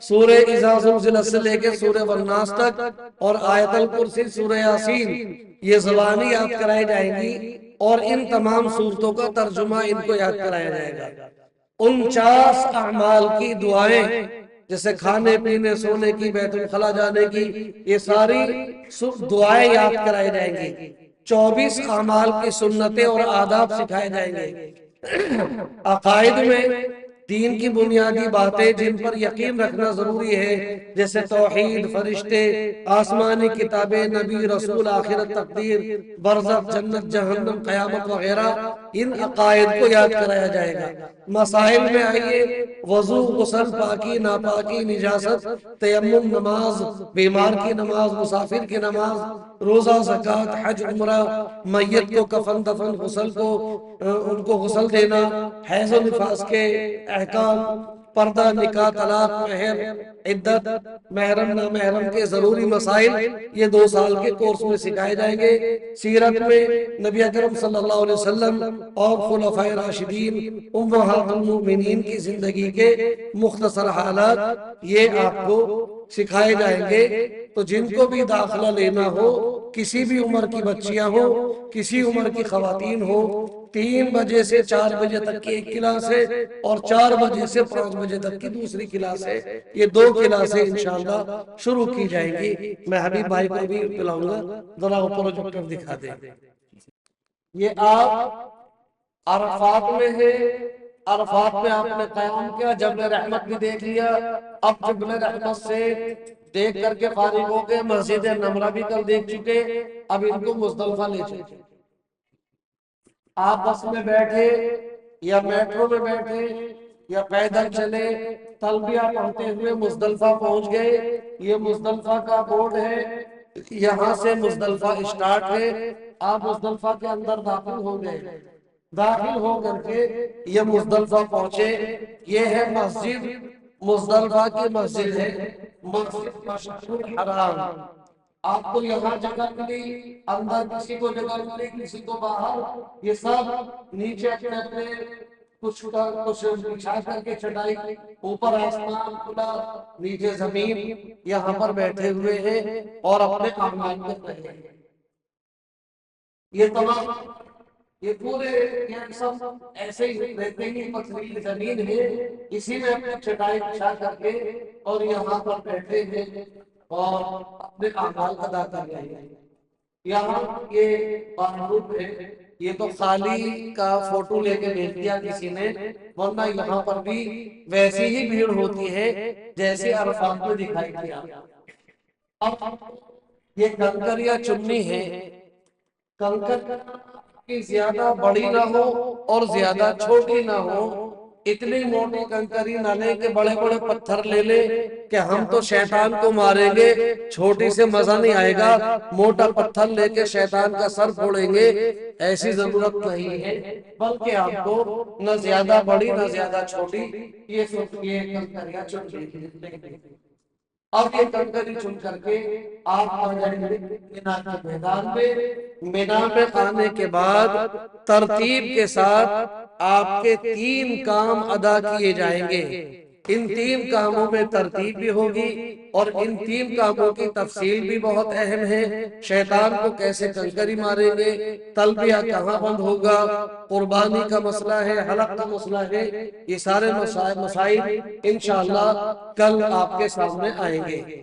سورہ اذا زلزلت سے لے کے سورہ والناس تک اور آیت الکرسی، سورہ یاسین، یہ زبانی یاد کرائی جائیں گی، اور ان تمام سورتوں کا ترجمہ ان کو یاد کرایا جائے گا۔ 49 اعمال کی دعائیں، جیسے کھانے پینے، سونے کی، بیت الخلا جانے کی، یہ ساری دعائیں یاد کرائی جائیں گی۔ 24 اعمال کی سنتیں اور آداب سکھائے جائیں گے۔ عقائد میں دین کی بنیادی باتیں جن پر یقین رکھنا ضروری ہے، جیسے توحید، فرشتے، آسمانی کتابیں، نبی، رسول، آخرت، تقدیر، برزخ، جنت، جہنم، قیامت وغیرہ، ان عقائد کو یاد کرایا جائے گا۔ مسائل میں آئیے، وضو، غسل، پاکی، ناپاکی، نجاست، تیمم، نماز، بیمار کی نماز، مسافر کی نماز، روزہ، زکوٰۃ، حج، عمرہ، میت کو کفن دفن، غسل کو ان کو غسل دینا، حیض و نفاس کے احکام، پردہ، نکاح، طلاق، مہر، عدت، محرم نامحرم کے ضروری مسائل، یہ 2 سال کے کورس میں سکھائے جائیں گے۔ سیرت میں نبی اکرم صلی اللہ علیہ وسلم اور خلفائے راشدین، امہات المؤمنین کی زندگی کے مختصر حالات یہ آپ کو سکھائے جائیں گے۔ تو جن کو بھی داخلہ لینا ہو، کسی بھی عمر کی بچیاں ہو، کسی عمر کی خواتین ہو، 3 بجے سے 4 بجے تک کی ایک کلاس ہے، اور 4 بجے سے 5 بجے تک کی دوسری کلاس ہے۔ یہ 2 کلاسیں انشاءاللہ شروع کی جائیں گی۔ میں حبیب بھائی کو بھی بلاؤں گا، ذرا وہ پروجیکٹر دکھا دیں۔ یہ آپ عرفات میں ہے، عرفات میں آپ نے قیام کیا، جبل رحمت بھی دیکھ لیا۔ اب جبل رحمت سے دیکھ کر کے فارغ ہو گئے، مسجد نمرہ بھی کل دیکھ چکے، اب ان کو مزدلفہ لے چکے۔ آپ بس میں بیٹھے یا میٹرو میں بیٹھے یا پیدل چلے، تلبیہ پڑھتے ہوئے مزدلفہ پہنچ گئے۔ یہ مزدلفہ کا بورڈ ہے، یہاں سے مزدلفہ اسٹارٹ ہے۔ آپ مزدلفہ کے اندر داخل ہو گئے، داخل ہو کر کے یہ مزدلفہ پہنچے۔ یہ ہے مسجد، مزدلفہ کی مسجد ہے، مسجد مشعر الحرام۔ آپ کو یہاں جگہ ملی، اندر کسی کو جگہ ملی، کسی کو باہر۔ یہ سب نیچے اپنے اپنے کچھ بچھا کر کے چٹائی، اوپر آسمان کھلا، نیچے زمین، یہاں پر بیٹھے ہوئے ہیں اور اپنے اعمال کر رہے ہیں۔ یہ تمام، یہ پورے یہ سب ایسے ہی رہتے ہی پتھریلی زمین ہے، اسی میں اپنے چٹائی بچھا کر کے اور یہاں پر بیٹھے ہیں اور اپنے اعمال ادا کر رہے ہیں۔ یہاں یہ بارود ہے، یہ تو خالی کا فوٹو لے کے بھیج دیا کسی نے، ورنہ یہاں پر بھی ویسی ہی بھیڑ ہوتی ہے جیسے عرفات میں دکھائی دیا۔ اب یہ کنکر یا چنی ہے، کنکر کی زیادہ بڑی نہ ہو اور زیادہ چھوٹی نہ ہو، اتنی موٹی کنکری نہ لے کہ بڑے بڑے پتھر لے لے کہ ہم تو شیطان کو ماریں گے، چھوٹی سے مزہ نہیں آئے گا، موٹا پتھر لے کے شیطان کا سر پھوڑیں گے، ایسی ضرورت نہیں ہے، بلکہ آپ کو نہ زیادہ بڑی نہ زیادہ چھوٹی یہ کنکریاں چن لیں۔ اب یہ کنکری چن کر کے آپ آ جائیں گے مینا کے میدان میں، مینا میں آنے کے بعد ترتیب کے ساتھ آپ کے 3 کام ادا کیے جائیں گے۔ ان 3 کاموں میں ترتیب بھی ہوگی اور ان 3 کاموں کی تفصیل بھی بہت اہم ہے۔ شیطان کو کیسے کنکری ماریں گے، تلبیہ کہاں بند ہوگا، قربانی کا مسئلہ ہے، حلق کا مسئلہ ہے، یہ سارے مسائل انشاءاللہ کل آپ کے سامنے آئیں گے۔